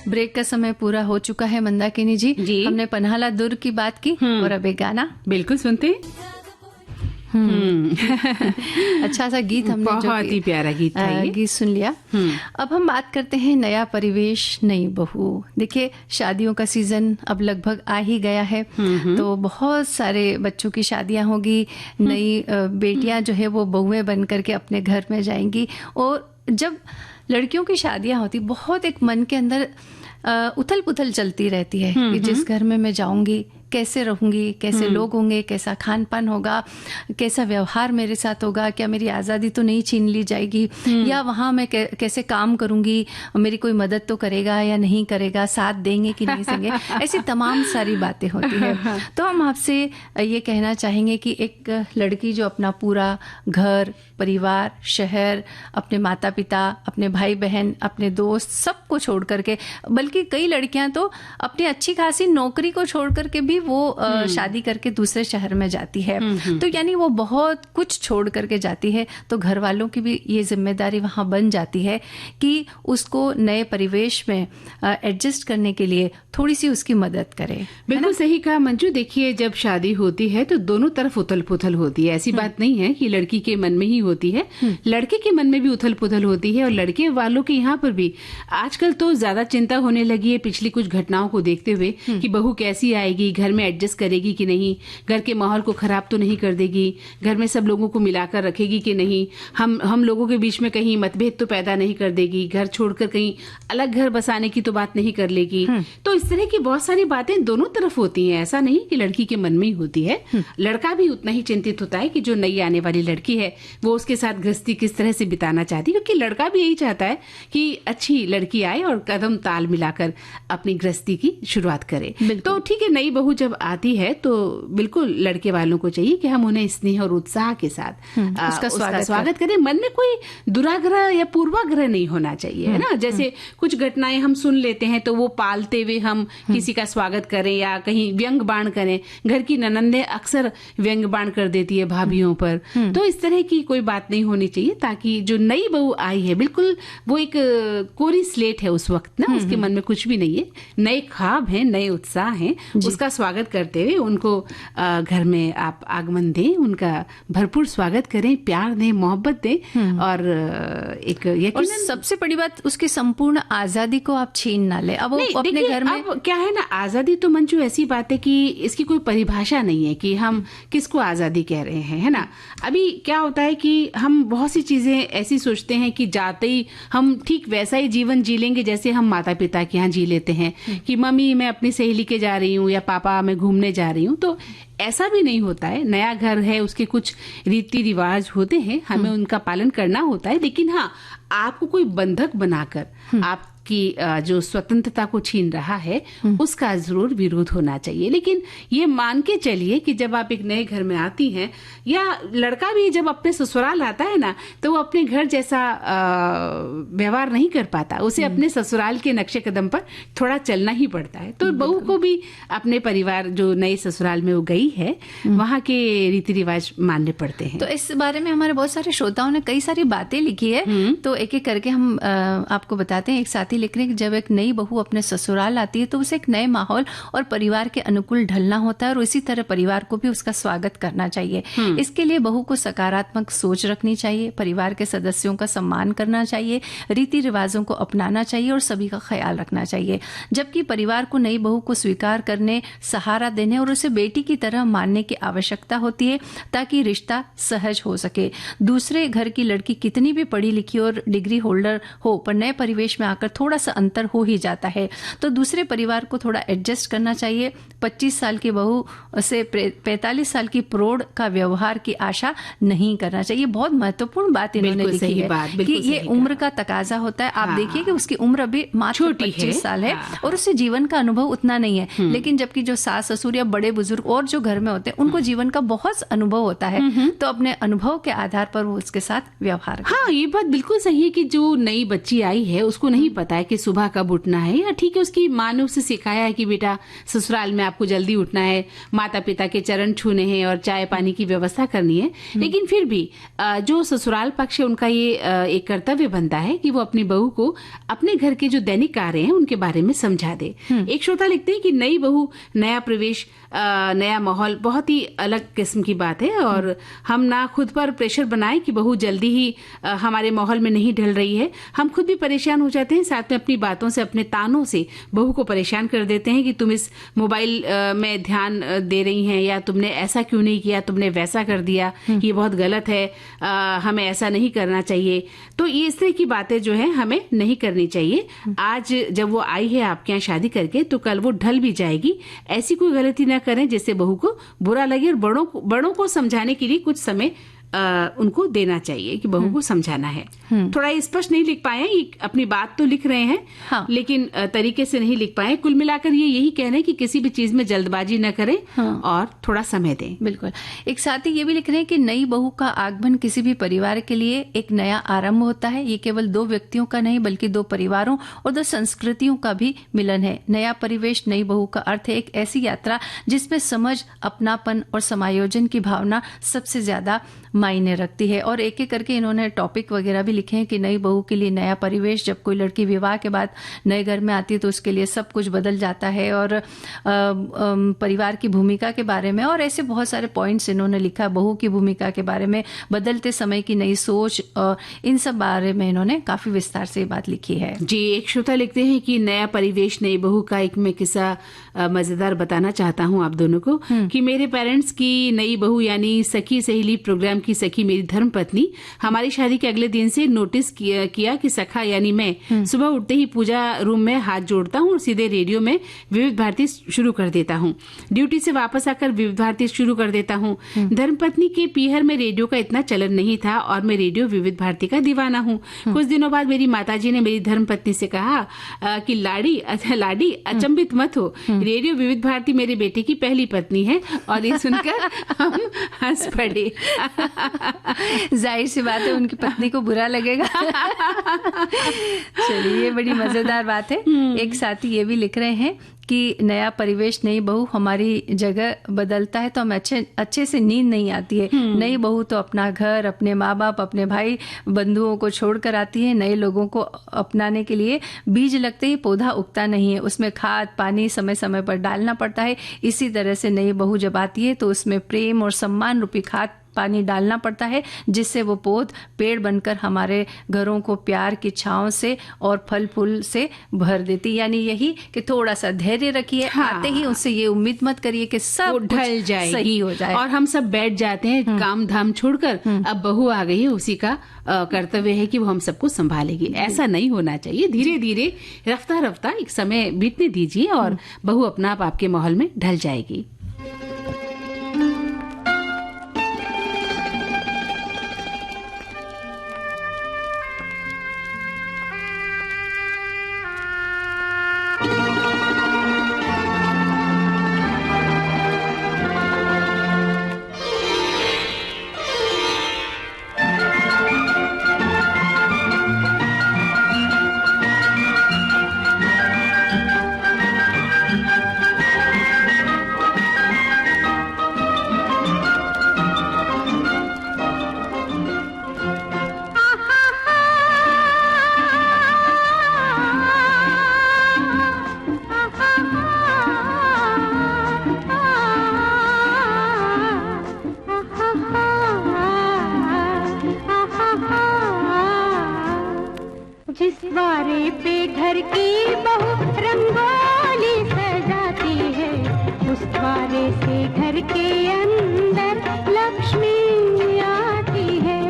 C: ब्रेक का समय पूरा हो चुका है मंदाकिनी जी। हमने पन्हाला दुर्ग की बात की, और अब एक गाना
B: बिल्कुल सुनते।
C: अच्छा सा गीत हमने
B: बहुत ही प्यारा गीत था ये।
C: गीत सुन लिया। अब हम बात करते हैं नया परिवेश नई बहू। देखिए शादियों का सीजन अब लगभग आ ही गया है, तो बहुत सारे बच्चों की शादियां होगी, नई बेटियां जो है वो बहुएं बन करके अपने घर में जाएंगी। और जब लड़कियों की शादियां होती, बहुत एक मन के अंदर उथल पुथल चलती रहती है कि जिस घर में मैं जाऊंगी कैसे रहूंगी, कैसे लोग होंगे, कैसा खान पान होगा, कैसा व्यवहार मेरे साथ होगा, क्या मेरी आज़ादी तो नहीं छीन ली जाएगी, या वहाँ मैं कैसे काम करूंगी, मेरी कोई मदद तो करेगा या नहीं करेगा, साथ देंगे कि नहीं देंगे, ऐसी तमाम सारी बातें होती है। तो हम आपसे ये कहना चाहेंगे कि एक लड़की जो अपना पूरा घर, परिवार, शहर, अपने माता पिता, अपने भाई बहन, अपने दोस्त सबको छोड़ करके, बल्कि कई लड़कियां तो अपनी अच्छी खासी नौकरी को छोड़ करके भी वो शादी करके दूसरे शहर में जाती है, तो यानी वो बहुत कुछ छोड़ करके जाती है। तो घर वालों की भी ये जिम्मेदारी वहाँ बन जाती है कि उसको नए परिवेश में एडजस्ट करने के लिए थोड़ी सी उसकी मदद करे।
B: बिल्कुल सही कहा मंजू। देखिए, जब शादी होती है तो दोनों तरफ उथल पुथल होती है। ऐसी बात नहीं है कि लड़की के मन में ही होती है, लड़के के मन में भी उथल पुथल होती है। और लड़के वालों के यहाँ पर भी आजकल तो ज्यादा चिंता होने लगी है पिछली कुछ घटनाओं को देखते हुए कि बहू कैसी आएगी, घर में एडजस्ट करेगी कि नहीं, घर के माहौल को खराब तो नहीं कर देगी, घर में सब लोगों को मिलाकर रखेगी कि नहीं, हम लोगों के बीच में कहीं मतभेद तो पैदा नहीं कर देगी, घर छोड़कर कहीं अलग घर बसाने की तो बात नहीं कर लेगी। तो इस तरह की बहुत सारी बातें दोनों तरफ होती हैं। ऐसा नहीं कि लड़की के मन में ही होती है, लड़का भी उतना ही चिंतित होता है कि जो नई आने वाली लड़की है वो उसके साथ गृहस्थी किस तरह से बिताना चाहती है, क्योंकि लड़का भी यही चाहता है कि अच्छी लड़की आए और कदम ताल मिलाकर अपनी गृहस्थी की शुरुआत करे। तो ठीक है, नई बहू जब आती है तो बिल्कुल लड़के वालों को चाहिए कि हम उन्हें स्नेह और उत्साह के साथ उसका स्वागत करें। मन में कोई दुराग्रह या पूर्वाग्रह नहीं होना चाहिए, है ना। जैसे कुछ घटनाएं हम सुन लेते हैं तो वो पालते हुए हम किसी का स्वागत करें या कहीं व्यंग बाण करें। घर की ननंदे अक्सर व्यंग बाण कर देती है भाभीियों पर, तो इस तरह की कोई बात नहीं होनी चाहिए, ताकि जो नई बहू आई है बिल्कुल वो एक कोरी स्लेट है उस वक्त ना, उसके मन में कुछ भी नहीं है, नए ख्वाब हैं, नए उत्साह हैं। उसका स्वागत करते हुए उनको घर में आप आगमन दें, उनका भरपूर स्वागत करें, प्यार दें, मोहब्बत दें और एक
C: और सबसे बड़ी बात, उसकी संपूर्ण आजादी को आप छीन ना ले। अब वो अपने घर में
B: अब क्या है ना, आजादी तो मंजू ऐसी बात है कि इसकी कोई परिभाषा नहीं है कि हम किसको आजादी कह रहे हैं, है ना। अभी क्या होता है कि हम बहुत सी चीजें ऐसी सोचते हैं कि जाते ही हम ठीक वैसा ही जीवन जी लेंगे जैसे हम माता पिता के यहाँ जी लेते हैं कि मम्मी मैं अपनी सहेली के जा रही हूँ या पापा मैं घूमने जा रही हूँ। तो ऐसा भी नहीं होता है। नया घर है, उसके कुछ रीति रिवाज होते हैं, हमें उनका पालन करना होता है। लेकिन हाँ, आपको कोई बंधक बनाकर आपकी जो स्वतंत्रता को छीन रहा है उसका जरूर विरोध होना चाहिए। लेकिन ये मान के चलिए कि जब आप एक नए घर में आती हैं या लड़का भी जब अपने ससुराल आता है ना, तो वो अपने घर जैसा व्यवहार नहीं कर पाता, उसे अपने ससुराल के नक्शे कदम पर थोड़ा चलना ही पड़ता है। तो बहू को भी अपने परिवार, जो नए ससुराल में वो गई है, वहाँ के रीति रिवाज मानने पड़ते हैं।
C: तो इस बारे में हमारे बहुत सारे श्रोताओं ने कई सारी बातें लिखी है, तो एक एक करके हम आपको बताते हैं। एक साथी लिख रहे हैं कि जब एक नई बहू अपने ससुराल आती है तो उसे एक नए माहौल और परिवार के अनुकूल ढलना होता है और इसी तरह परिवार को भी उसका स्वागत करना चाहिए। इसके लिए बहू को सकारात्मक सोच रखनी चाहिए, परिवार के सदस्यों का सम्मान करना चाहिए, रीति रिवाजों को अपनाना चाहिए और सभी का ख्याल रखना चाहिए। जबकि परिवार को नई बहू को स्वीकार करने, सहारा देने और उसे बेटी की तरह मानने की आवश्यकता होती है ताकि रिश्ता सहज हो सके। दूसरे घर की लड़की कितनी भी पढ़ी लिखी और डिग्री होल्डर हो, पर नए परिवेश में आकर थोड़ा सा अंतर हो ही जाता है, तो दूसरे परिवार को थोड़ा एडजस्ट करना चाहिए। 25 साल की बहू से 45 साल की प्रौढ़ का व्यवहार की आशा नहीं करना चाहिए। बहुत महत्वपूर्ण बात इन्होंने लिखी है कि ये उम्र का तकाजा होता है। आप देखिए कि उसकी उम्र अभी मात्र 25 साल है और उससे जीवन का अनुभव उतना नहीं है। लेकिन जबकि जो सास ससुर या बड़े बुजुर्ग और जो घर में होते हैं उनको जीवन का बहुत अनुभव होता है, तो अपने अनुभव के आधार पर वो उसके साथ व्यवहार करें।
B: हाँ, ये बात बिल्कुल सही है कि जो नई बच्ची आई है उसको नहीं पता है कि सुबह कब उठना है, या ठीक है उसकी माँ ने उसे सिखाया है कि बेटा ससुराल में आपको जल्दी उठना है, माता पिता के चरण छूने हैं और चाय पानी की व्यवस्था करनी है। लेकिन फिर भी जो ससुराल पक्ष है उनका ये एक कर्तव्य बनता है कि वो अपनी बहू को अपने घर के जो दैनिक कार्य हैं उनके बारे में समझा दे। एक श्रोता लिखते हैं कि नई बहू, नया प्रवेश, नया माहौल बहुत ही अलग किस्म की बात है और हम ना खुद पर प्रेशर बनाएं कि बहू जल्दी ही हमारे माहौल में नहीं ढल रही है। हम खुद भी परेशान हो जाते हैं, साथ में अपनी बातों से, अपने तानों से बहू को परेशान कर देते हैं कि तुम इस मोबाइल में ध्यान दे रही हैं, या तुमने ऐसा क्यों नहीं किया, तुमने वैसा कर दिया, ये बहुत गलत है, हमें ऐसा नहीं करना चाहिए। तो ये इस तरह की बातें जो है हमें नहीं करनी चाहिए। आज जब वो आई है आपके यहाँ शादी करके, तो कल वो ढल भी जाएगी। ऐसी कोई गलती ना करें जिससे बहू को बुरा लगे, और बड़ों को समझाने के लिए कुछ समय उनको देना चाहिए कि बहू को समझाना है। थोड़ा स्पष्ट नहीं लिख पाए, अपनी बात तो लिख रहे हैं,
C: हाँ।
B: लेकिन तरीके से नहीं लिख पाए। कुल मिलाकर ये यही कह रहे हैं कि किसी भी चीज में जल्दबाजी न करें, हाँ। और थोड़ा समय दें।
C: बिल्कुल। एक साथी ये भी लिख रहे हैं कि नई बहू का आगमन किसी भी परिवार के लिए एक नया आरंभ होता है। ये केवल 2 व्यक्तियों का नहीं बल्कि 2 परिवारों और 2 संस्कृतियों का भी मिलन है। नया परिवेश नई बहू का अर्थ है एक ऐसी यात्रा जिसमें समझ, अपनापन और समायोजन की भावना सबसे ज्यादा मायने रखती है। और एक एक करके इन्होंने टॉपिक वगैरह भी लिखे हैं कि नई बहू के लिए नया परिवेश, जब कोई लड़की विवाह के बाद नए घर में आती है तो उसके लिए सब कुछ बदल जाता है, और परिवार की भूमिका के बारे में और ऐसे बहुत सारे पॉइंट्स इन्होंने लिखा। बहू की भूमिका के बारे में, बदलते समय की नई सोच, इन सब बारे में इन्होंने काफी विस्तार से बात लिखी है।
B: जी, एक श्रोता लिखते हैं कि नया परिवेश नई बहू का एक मैं किस्सा मजेदार बताना चाहता हूँ आप दोनों को, कि मेरे पेरेंट्स की नई बहू यानी सखी सहेली प्रोग्राम की सखी मेरी धर्म पत्नी हमारी शादी के अगले दिन से नोटिस किया कि सखा यानी मैं सुबह उठते ही पूजा रूम में हाथ जोड़ता हूँ और सीधे रेडियो में विविध भारती शुरू कर देता हूँ। ड्यूटी से वापस आकर विविध भारती शुरू कर देता हूँ। धर्म पत्नी के पीहर में रेडियो का इतना चलन नहीं था और मैं रेडियो विविध भारती का दीवाना हूँ। कुछ दिनों बाद मेरी माताजी ने मेरी धर्म पत्नी से कहा कि लाडी अचंभित मत हो, रेडियो विविध भारती मेरे बेटे की पहली पत्नी है। और ये सुनकर हम हंस पड़े।
C: जाहिर सी बात है उनकी पत्नी को बुरा लगेगा। चलिए, ये बड़ी मजेदार बात है। एक साथी ये भी लिख रहे हैं कि नया परिवेश नई बहू हमारी जगह बदलता है तो हम अच्छे से नींद नहीं आती है। नई बहू तो अपना घर, अपने माँ बाप, अपने भाई बंधुओं को छोड़कर आती है। नए लोगों को अपनाने के लिए बीज लगते ही पौधा उगता नहीं है, उसमें खाद पानी समय समय पर डालना पड़ता है। इसी तरह से नई बहू जब आती है तो उसमें प्रेम और सम्मान रूपी खाद पानी डालना पड़ता है, जिससे वो पौध पेड़ बनकर हमारे घरों को प्यार की छांव से और फल फूल से भर देती। यानी यही कि थोड़ा सा धैर्य रखिए, हाँ। आते ही उससे ये उम्मीद मत करिए कि सब
B: ढल जाए,
C: सही हो जाए
B: और हम सब बैठ जाते हैं काम धाम छोड़कर। अब बहू आ गई है, उसी का कर्तव्य है कि वो हम सबको संभालेगी। ऐसा नहीं होना चाहिए। धीरे धीरे रफ्ता रफ्ता एक समय बीतने दीजिए और बहू अपना आप आपके माहौल में ढल जाएगी।
A: जिस द्वारे पे घर की बहू रंगोली सजाती है, उस द्वारे से घर के अंदर लक्ष्मी आती है।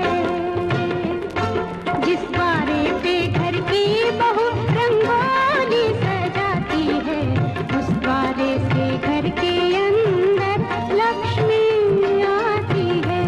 A: जिस द्वारे पे घर की बहू रंगोली सजाती है, उस द्वारे से घर के अंदर लक्ष्मी आती है।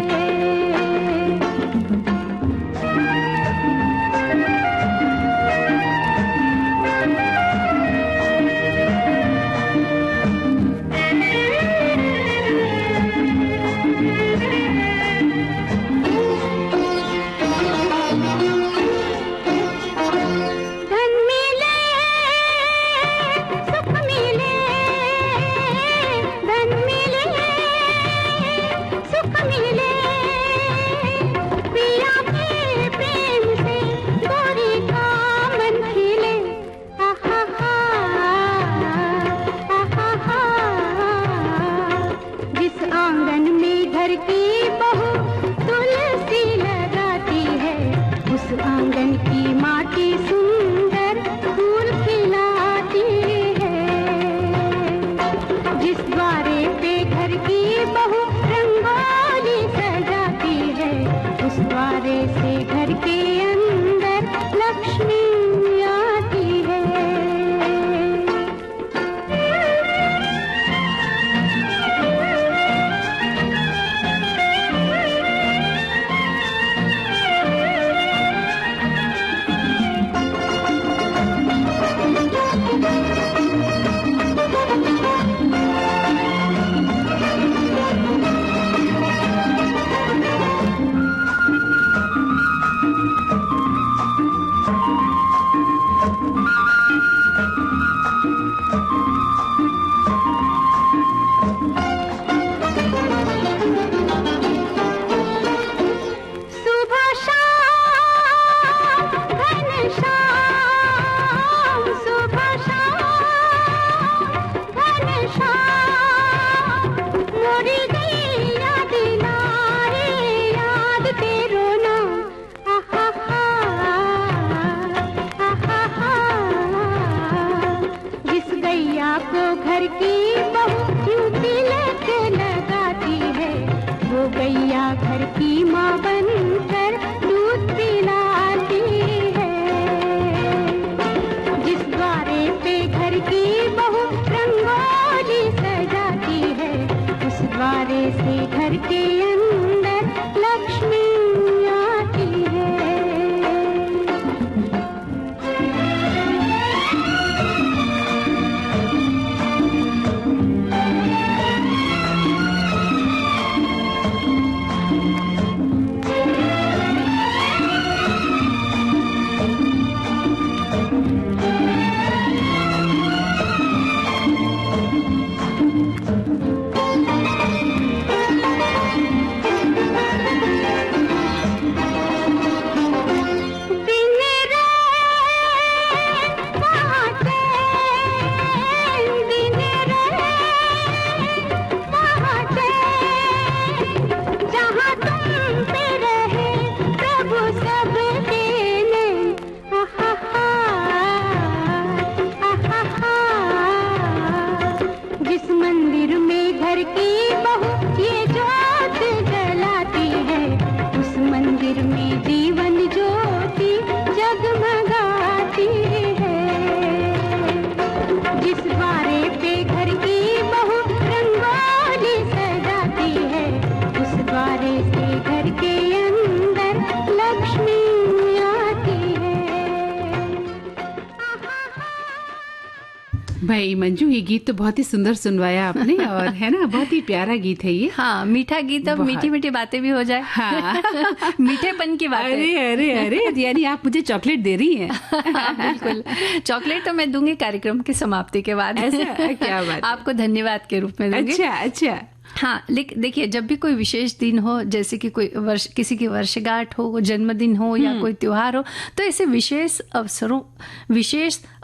A: गैया घर की माँ बनकर दूध पिलाती है। जिस द्वारे पे घर की बहू रंगोली सजाती है, उस द्वारे से घर के अंदर लक्ष्मी आती है।
B: भाई मंजू, ये गीत तो बहुत ही सुंदर सुनवाया आपने, और है ना, बहुत ही प्यारा गीत है ये।
C: हाँ, मीठा गीत, अब मीठी मीठी बातें भी हो जाए।
B: हाँ।
C: मीठेपन की बातें।
B: अरे यानी आप मुझे चॉकलेट दे रही हैं।
C: बिल्कुल, चॉकलेट तो मैं दूंगी कार्यक्रम की समाप्ति के बाद।
B: ऐसा क्या बात?
C: आपको धन्यवाद के रूप में दूंगी।
B: अच्छा।
C: हाँ, लेकिन देखिए, जब भी कोई विशेष दिन हो, जैसे कि कोई किसी की वर्षगांठ हो, जन्मदिन हो या कोई त्योहार हो, तो ऐसे विशेष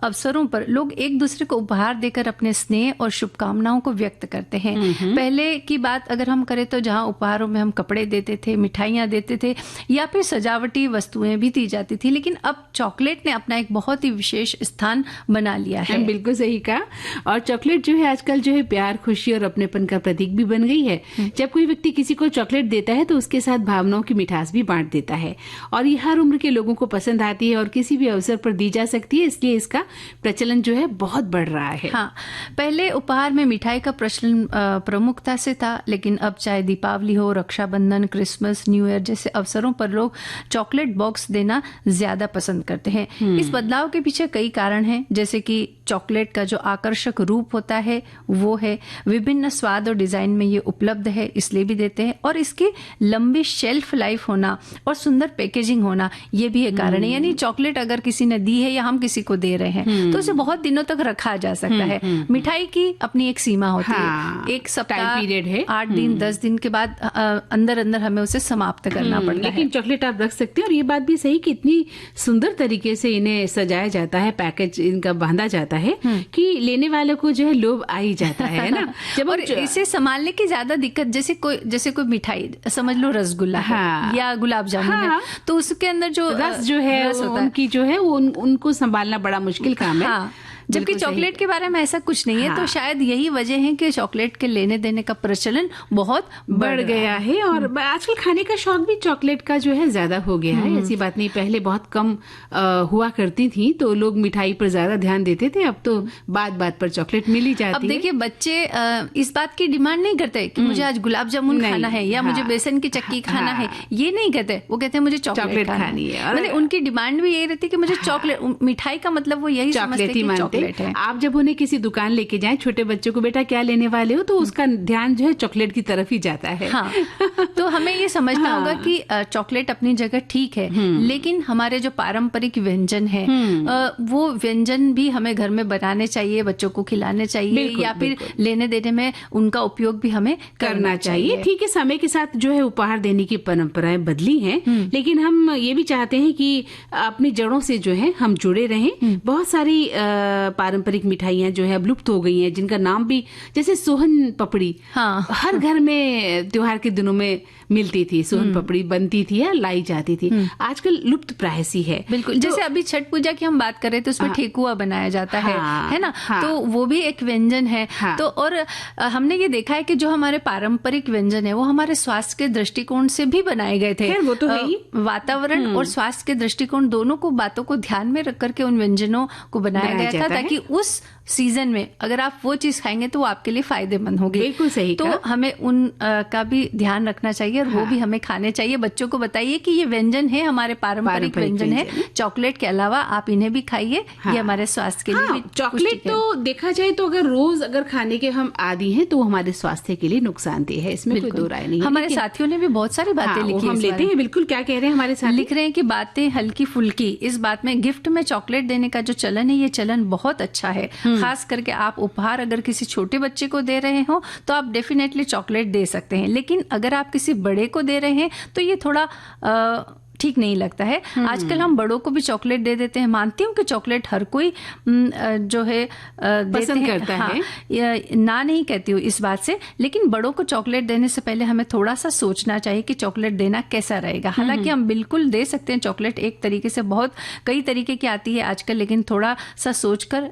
C: अवसरों पर लोग एक दूसरे को उपहार देकर अपने स्नेह और शुभकामनाओं को व्यक्त करते हैं। पहले की बात अगर हम करें तो जहाँ उपहारों में हम कपड़े देते थे, मिठाइयाँ देते थे या फिर सजावटी वस्तुएं भी दी जाती थी, लेकिन अब चॉकलेट ने अपना एक बहुत ही विशेष स्थान बना लिया है।
B: बिल्कुल सही कहा। और चॉकलेट जो है आजकल जो है प्यार, खुशी और अपनेपन का प्रतीक भी बन गई है। जब कोई व्यक्ति किसी को चॉकलेट देता है तो उसके साथ भावनाओं की मिठास भी बांट देता है, और ये हर उम्र के लोगों को पसंद आती है और किसी भी अवसर पर दी जा सकती है, इसलिए इसका प्रचलन जो है बहुत बढ़ रहा है।
C: हाँ, पहले उपहार में मिठाई का प्रचलन प्रमुखता से था, लेकिन अब चाहे दीपावली हो, रक्षाबंधन, क्रिसमस, न्यू ईयर जैसे अवसरों पर लोग चॉकलेट बॉक्स देना ज्यादा पसंद करते हैं। इस बदलाव के पीछे कई कारण हैं, जैसे कि चॉकलेट का जो आकर्षक रूप होता है वो है, विभिन्न स्वाद और डिजाइन में ये उपलब्ध है इसलिए भी देते हैं, और इसकी लंबी शेल्फ लाइफ होना और सुंदर पैकेजिंग होना ये भी एक कारण है। यानी चॉकलेट अगर किसी ने दी है या हम किसी को दे रहे हैं तो उसे बहुत दिनों तक रखा जा सकता है। मिठाई की अपनी एक सीमा होती है, एक सप्ताह पीरियड है, 8 दिन 10 दिन के बाद अंदर अंदर हमें उसे समाप्त करना पड़ता है।
B: लेकिन चॉकलेट आप रख सकते हैं, और ये बात भी सही कि इतनी सुंदर तरीके से इन्हें सजाया जाता है, पैकेज इनका बांधा जाता है कि लेने वालों को जो है लोभ आ ही जाता है ना। जब
C: और इसे संभालने की ज्यादा दिक्कत, जैसे कोई मिठाई समझ लो रसगुल्ला है या गुलाब जामुन है, तो उसके अंदर जो
B: रस जो है उनकी जो है उनको संभालना बड़ा मुश्किल काम है।
C: जबकि चॉकलेट के बारे में ऐसा कुछ नहीं है। तो शायद यही वजह है कि चॉकलेट के लेने देने का प्रचलन बहुत
B: बढ़ गया है, और आजकल खाने का शौक भी चॉकलेट का जो है ज्यादा हो गया है। ऐसी बात नहीं, पहले बहुत कम हुआ करती थी तो लोग मिठाई पर ज्यादा ध्यान देते थे, अब तो बात बात पर चॉकलेट मिल ही जाती है।
C: अब देखिए, बच्चे इस बात की डिमांड नहीं करते कि मुझे आज गुलाब जामुन खाना है या मुझे बेसन की चक्की खाना है, ये नहीं कहते। वो कहते हैं मुझे चॉकलेट खानी है। मतलब उनकी डिमांड भी यही रहती है कि मुझे चॉकलेट, मिठाई का मतलब वो यही समझते हैं कि चॉकलेट है।
B: आप जब उन्हें किसी दुकान लेके जाएं, छोटे बच्चों को बेटा क्या लेने वाले हो, तो उसका ध्यान जो है चॉकलेट की तरफ ही जाता है।
C: हाँ, तो हमें ये समझना होगा कि चॉकलेट अपनी जगह ठीक है, लेकिन हमारे जो पारंपरिक व्यंजन है वो व्यंजन भी हमें घर में बनाने चाहिए, बच्चों को खिलाने चाहिए, या फिर लेने देने में उनका उपयोग भी हमें करना चाहिए।
B: ठीक है, समय के साथ जो है उपहार देने की परंपराएं बदली हैं, लेकिन हम ये भी चाहते हैं कि अपनी जड़ों से जो है हम जुड़े रहें। बहुत सारी पारंपरिक मिठाइयाँ जो है अब लुप्त हो गई हैं, जिनका नाम भी, जैसे सोहन पपड़ी,
C: हाँ।
B: हर घर में त्योहार के दिनों में मिलती थी, सोहन पपड़ी बनती थी या लाई जाती थी, आजकल लुप्त प्राय सी है।
C: बिल्कुल, जैसे अभी छठ पूजा की हम बात करें तो उसमें ठेकुआ बनाया जाता है ना, तो वो भी एक व्यंजन है। तो और हमने ये देखा है कि जो हमारे पारंपरिक व्यंजन है वो हमारे स्वास्थ्य के दृष्टिकोण से भी बनाए गए थे।
B: वो तो है ही।
C: वातावरण और स्वास्थ्य के दृष्टिकोण दोनों को बातों को ध्यान में रख करके उन व्यंजनों को बनाया गया था, ताकि उस सीजन में अगर आप वो चीज खाएंगे तो वो आपके लिए फायदेमंद होगी।
B: बिल्कुल सही।
C: तो हमें उन का भी ध्यान रखना चाहिए और वो भी हमें खाने चाहिए। बच्चों को बताइए कि ये व्यंजन है, हमारे पारंपरिक व्यंजन है, चॉकलेट के अलावा आप इन्हें भी खाइए, ये हमारे स्वास्थ्य के लिए भी
B: चॉकलेट तो देखा जाए तो अगर रोज अगर खाने के हम आदी हैं तो वो हमारे स्वास्थ्य के लिए नुकसानदेह है, इसमें कोई दो राय नहीं है।
C: हमारे साथियों ने भी बहुत सारी बातें लिखी,
B: हम लेते हैं। बिल्कुल, क्या कह रहे हैं हमारे साथ?
C: लिख रहे हैं कि बातें हल्की फुल्की, इस बात में गिफ्ट में चॉकलेट देने का जो चलन है, ये चलन बहुत अच्छा है। खास करके आप उपहार अगर किसी छोटे बच्चे को दे रहे हो तो आप डेफिनेटली चॉकलेट दे सकते हैं, लेकिन अगर आप किसी बड़े को दे रहे हैं तो ये थोड़ा ठीक नहीं लगता है। आजकल हम बड़ों को भी चॉकलेट दे देते हैं। मानती हूँ कि चॉकलेट हर कोई जो है
B: पसंद करता है,
C: ना नहीं कहती हूँ इस बात से, लेकिन बड़ों को चॉकलेट देने से पहले हमें थोड़ा सा सोचना चाहिए कि चॉकलेट देना कैसा रहेगा। हालांकि हम बिल्कुल दे सकते हैं चॉकलेट, एक तरीके से बहुत कई तरीके की आती है आजकल, लेकिन थोड़ा सा सोच कर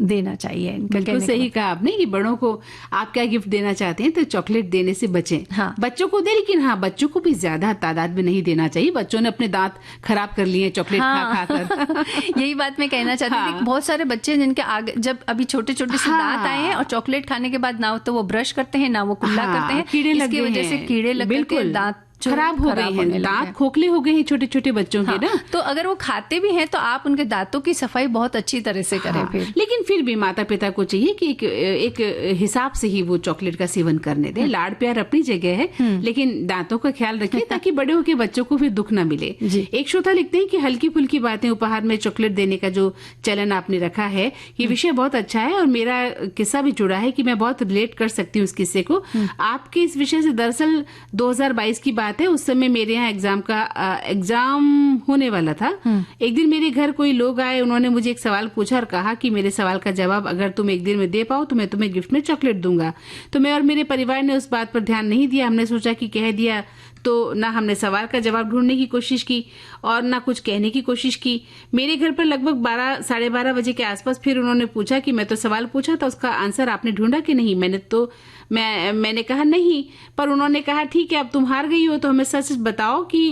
C: देना चाहिए।
B: बिल्कुल सही कहा आपने कि बड़ों को आप क्या गिफ्ट देना चाहते हैं तो चॉकलेट देने से बचें। बच्चों को दे, लेकिन बच्चों को भी ज्यादा तादाद में नहीं देना चाहिए। बच्चों ने अपने दांत खराब कर लिए चॉकलेट खा कर।
C: यही बात मैं कहना चाहती थी। बहुत सारे बच्चे जिनके आगे जब अभी छोटे छोटे से दांत आए हैं और चॉकलेट खाने के बाद ना तो वो ब्रश करते हैं ना वो कुल्ला करते हैं,
B: कीड़े लग
C: इसकी वजह से कीड़े लग करके दांत
B: खराब हो गए हैं, दांत खोखले हो गए हैं छोटे छोटे बच्चों के ना।
C: तो अगर वो खाते भी हैं तो आप उनके दांतों की सफाई बहुत अच्छी तरह से करें।
B: लेकिन फिर भी माता पिता को चाहिए कि एक हिसाब से ही वो चॉकलेट का सेवन करने दें। लाड़ प्यार अपनी जगह है, लेकिन दांतों का ख्याल रखिए ताकि बड़े होकर बच्चों को फिर दुख ना मिले। एक श्रोता लिखते हैं कि हल्की फुल्की बातें उपहार में चॉकलेट देने का जो चलन आपने रखा है, ये विषय बहुत अच्छा है और मेरा किस्सा भी जुड़ा है कि मैं बहुत रिलेट कर सकती हूँ इस किस्से को आपके इस विषय से। दरअसल 2022 की बात है, उस समय मेरे यहाँ एग्जाम होने वाला था। एक दिन मेरे घर कोई लोग आए, उन्होंने मुझे एक सवाल पूछा और कहा कि मेरे सवाल का जवाब अगर तुम एक दिन में दे पाओ तो मैं तुम्हें गिफ्ट में चॉकलेट दूंगा। तो मैं और मेरे परिवार ने उस बात पर ध्यान नहीं दिया। हमने सोचा कि कह दिया तो ना हमने सवाल का जवाब ढूंढने की कोशिश की और ना कुछ कहने की कोशिश की। मेरे घर पर लगभग 12 साढ़े 12 बजे के आसपास फिर उन्होंने पूछा कि मैं तो सवाल पूछा था, उसका आंसर आपने ढूंढा कि नहीं? मैंने कहा नहीं, पर उन्होंने कहा ठीक है अब तुम हार गई हो तो हमें सच बताओ कि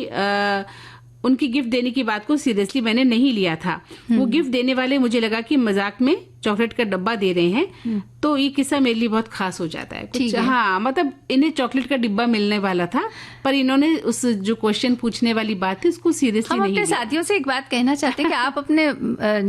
B: उनकी गिफ्ट देने की बात को सीरियसली मैंने नहीं लिया था। वो गिफ्ट देने वाले मुझे लगा कि मजाक में चॉकलेट का डब्बा दे रहे हैं, तो ये किस्सा मेरे लिए बहुत खास हो जाता है कुछ। मतलब इन्हें चॉकलेट का डिब्बा मिलने वाला था, पर इन्होंने उस जो क्वेश्चन पूछने वाली बात थी उसको सीरियसली नहीं लिया।
C: हम अपने साथियों से एक बात कहना चाहते हैं कि आप अपने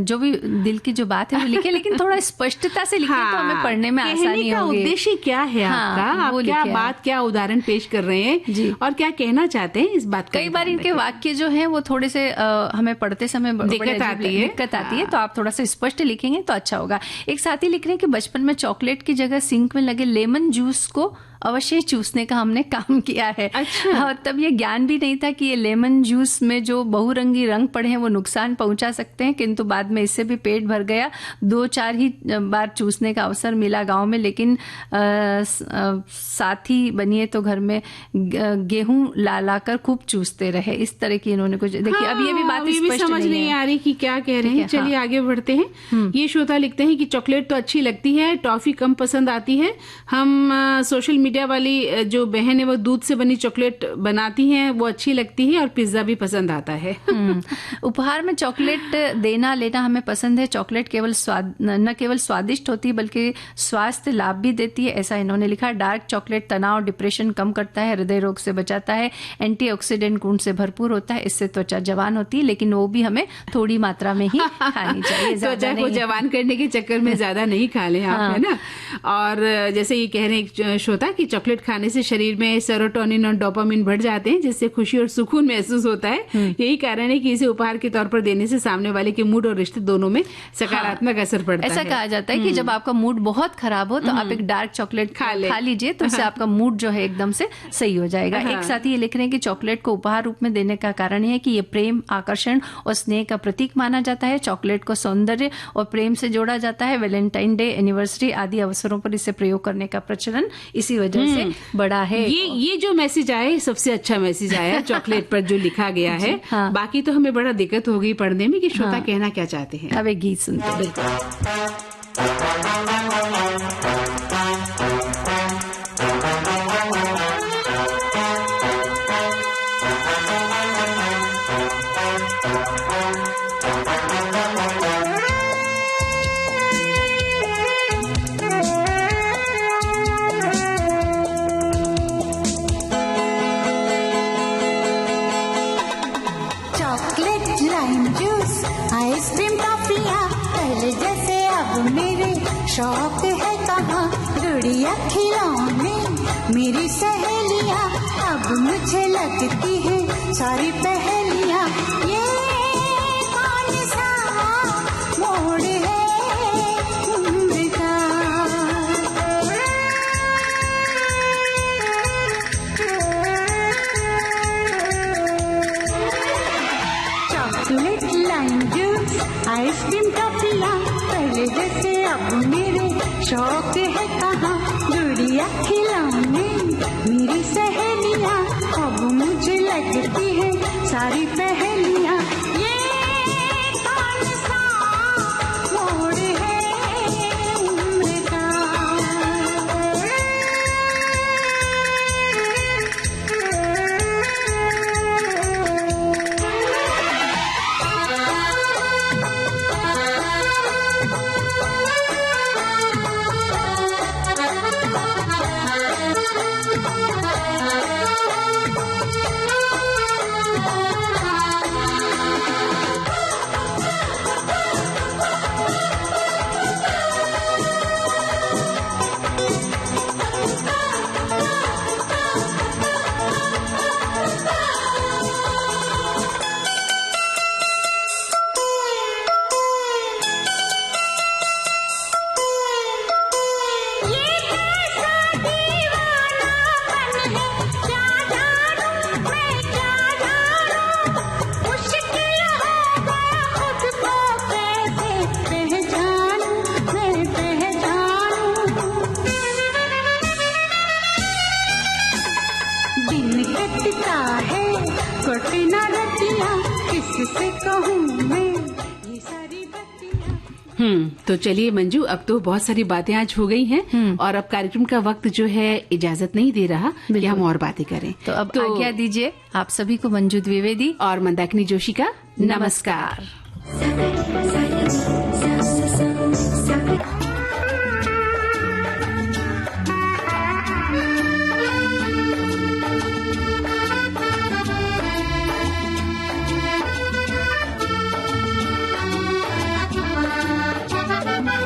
C: जो भी दिल की जो बात है वो लिखे, लेकिन थोड़ा स्पष्टता से लिखे तो हमें पढ़ने में आसानी होगी।
B: उद्देश्य क्या है आपका, आप क्या बात, क्या उदाहरण पेश कर रहे हैं और क्या कहना चाहते हैं इस बात का।
C: कई बार इनके वाक्य जो है वो थोड़े से हमें पढ़ते समय दिक्कत आती है, तो आप थोड़ा सा स्पष्ट लिखेंगे तो अच्छा होगा। एक साथी लिख रहे हैं कि बचपन में चॉकलेट की जगह सिंक में लगे लेमन जूस को अवश्य चूसने का हमने काम किया है।
B: अच्छा।
C: तब ये ज्ञान भी नहीं था कि ये लेमन जूस में जो बहुरंगी रंग पड़े हैं वो नुकसान पहुंचा सकते हैं, किंतु बाद में इससे भी पेट भर गया। 2-4 ही बार चूसने का अवसर मिला गांव में, लेकिन साथी बनिए तो घर में गेहूं ला कर खूब चूसते रहे। इस तरह की इन्होंने कुछ देखिए। अब ये भी बात स्पष्ट
B: समझ नहीं आ रही कि क्या कह रहे हैं। चलिए आगे बढ़ते हैं। ये श्रोता लिखते हैं कि चॉकलेट तो अच्छी लगती है, टॉफी कम पसंद आती है। हम सोशल मीडिया वाली जो बहन है वो दूध से बनी चॉकलेट बनाती हैं, वो अच्छी लगती है और पिज्जा भी पसंद आता है।
C: उपहार में चॉकलेट देना लेना हमें पसंद है। चॉकलेट केवल न केवल स्वादिष्ट होती है बल्कि स्वास्थ्य लाभ भी देती है, ऐसा इन्होंने लिखा। डार्क चॉकलेट तनाव डिप्रेशन कम करता है, हृदय रोग से बचाता है, एंटीऑक्सीडेंट गुण से भरपूर होता है, इससे त्वचा जवान होती है, लेकिन वो भी हमें थोड़ी मात्रा में ही खानी चाहिए।
B: त्वचा को जवान करने के चक्कर में ज्यादा नहीं खा ले आप, है ना। और जैसे ये कह रहे हैं श्रोता कि चॉकलेट खाने से शरीर में सेरोटोनिन और डोपामिन बढ़ जाते हैं, जिससे खुशी और सुकून महसूस होता है। यही कारण है कि इसे उपहार के तौर पर देने से सामने वाले के मूड और रिश्ते दोनों में सकारात्मक असर पड़ता है।
C: ऐसा कहा जाता है कि जब आपका मूड बहुत खराब हो तो आप एक डार्क चॉकलेट खा लीजिए, तो उससे आपका मूड जो है एकदम से सही हो जाएगा। एक साथी ये लिख रहे हैं कि चॉकलेट को उपहार रूप में देने का कारण है कि ये प्रेम, आकर्षण और स्नेह का प्रतीक माना जाता है। चॉकलेट को सौंदर्य और प्रेम से जोड़ा जाता है। वैलेंटाइन डे, एनिवर्सरी आदि अवसरों पर इसे प्रयोग करने का प्रचलन इसी वजह से बढ़ा है।
B: ये जो मैसेज आया सबसे अच्छा मैसेज आया चॉकलेट पर जो लिखा गया है।
C: हाँ।
B: बाकी तो हमें बड़ा दिक्कत हो गई पढ़ने में कि श्रोता कहना क्या चाहते हैं।
C: अब एक गीत सुनते हैं।
A: चॉकलेट, लाइम जूस, आइसक्रीम, टॉफियाँ, पहले जैसे अब मेरे शौक है कहाँ। गुड़िया खिलौने, मेरी सहेलियाँ, अब मुझे लगती है सारी पहेलियाँ। ये कौन सा मोड़ है उम्र का। चॉकलेट, लाइम जूस, आइसक्रीम, टॉफियाँ, पहले जैसे अब मेरे शौक है कहाँ। गुड़िया खिलौने, मेरी सहेलियाँ, अब मुझे लगती है सारी पहेलियाँ। ये कौन सा मोड़ है उम्र का। दिन कटता है कटना रतिया, किससे कहूँ मैं ये सारी बत्तियाँ।
B: तो चलिए मंजू, अब तो बहुत सारी बातें आज हो गई हैं और अब कार्यक्रम का वक्त जो है इजाजत नहीं दे रहा कि हम और बातें करें।
C: तो अब आज्ञा दीजिए आप सभी को। मंजू द्विवेदी
B: और मंदाकिनी जोशी का नमस्कार।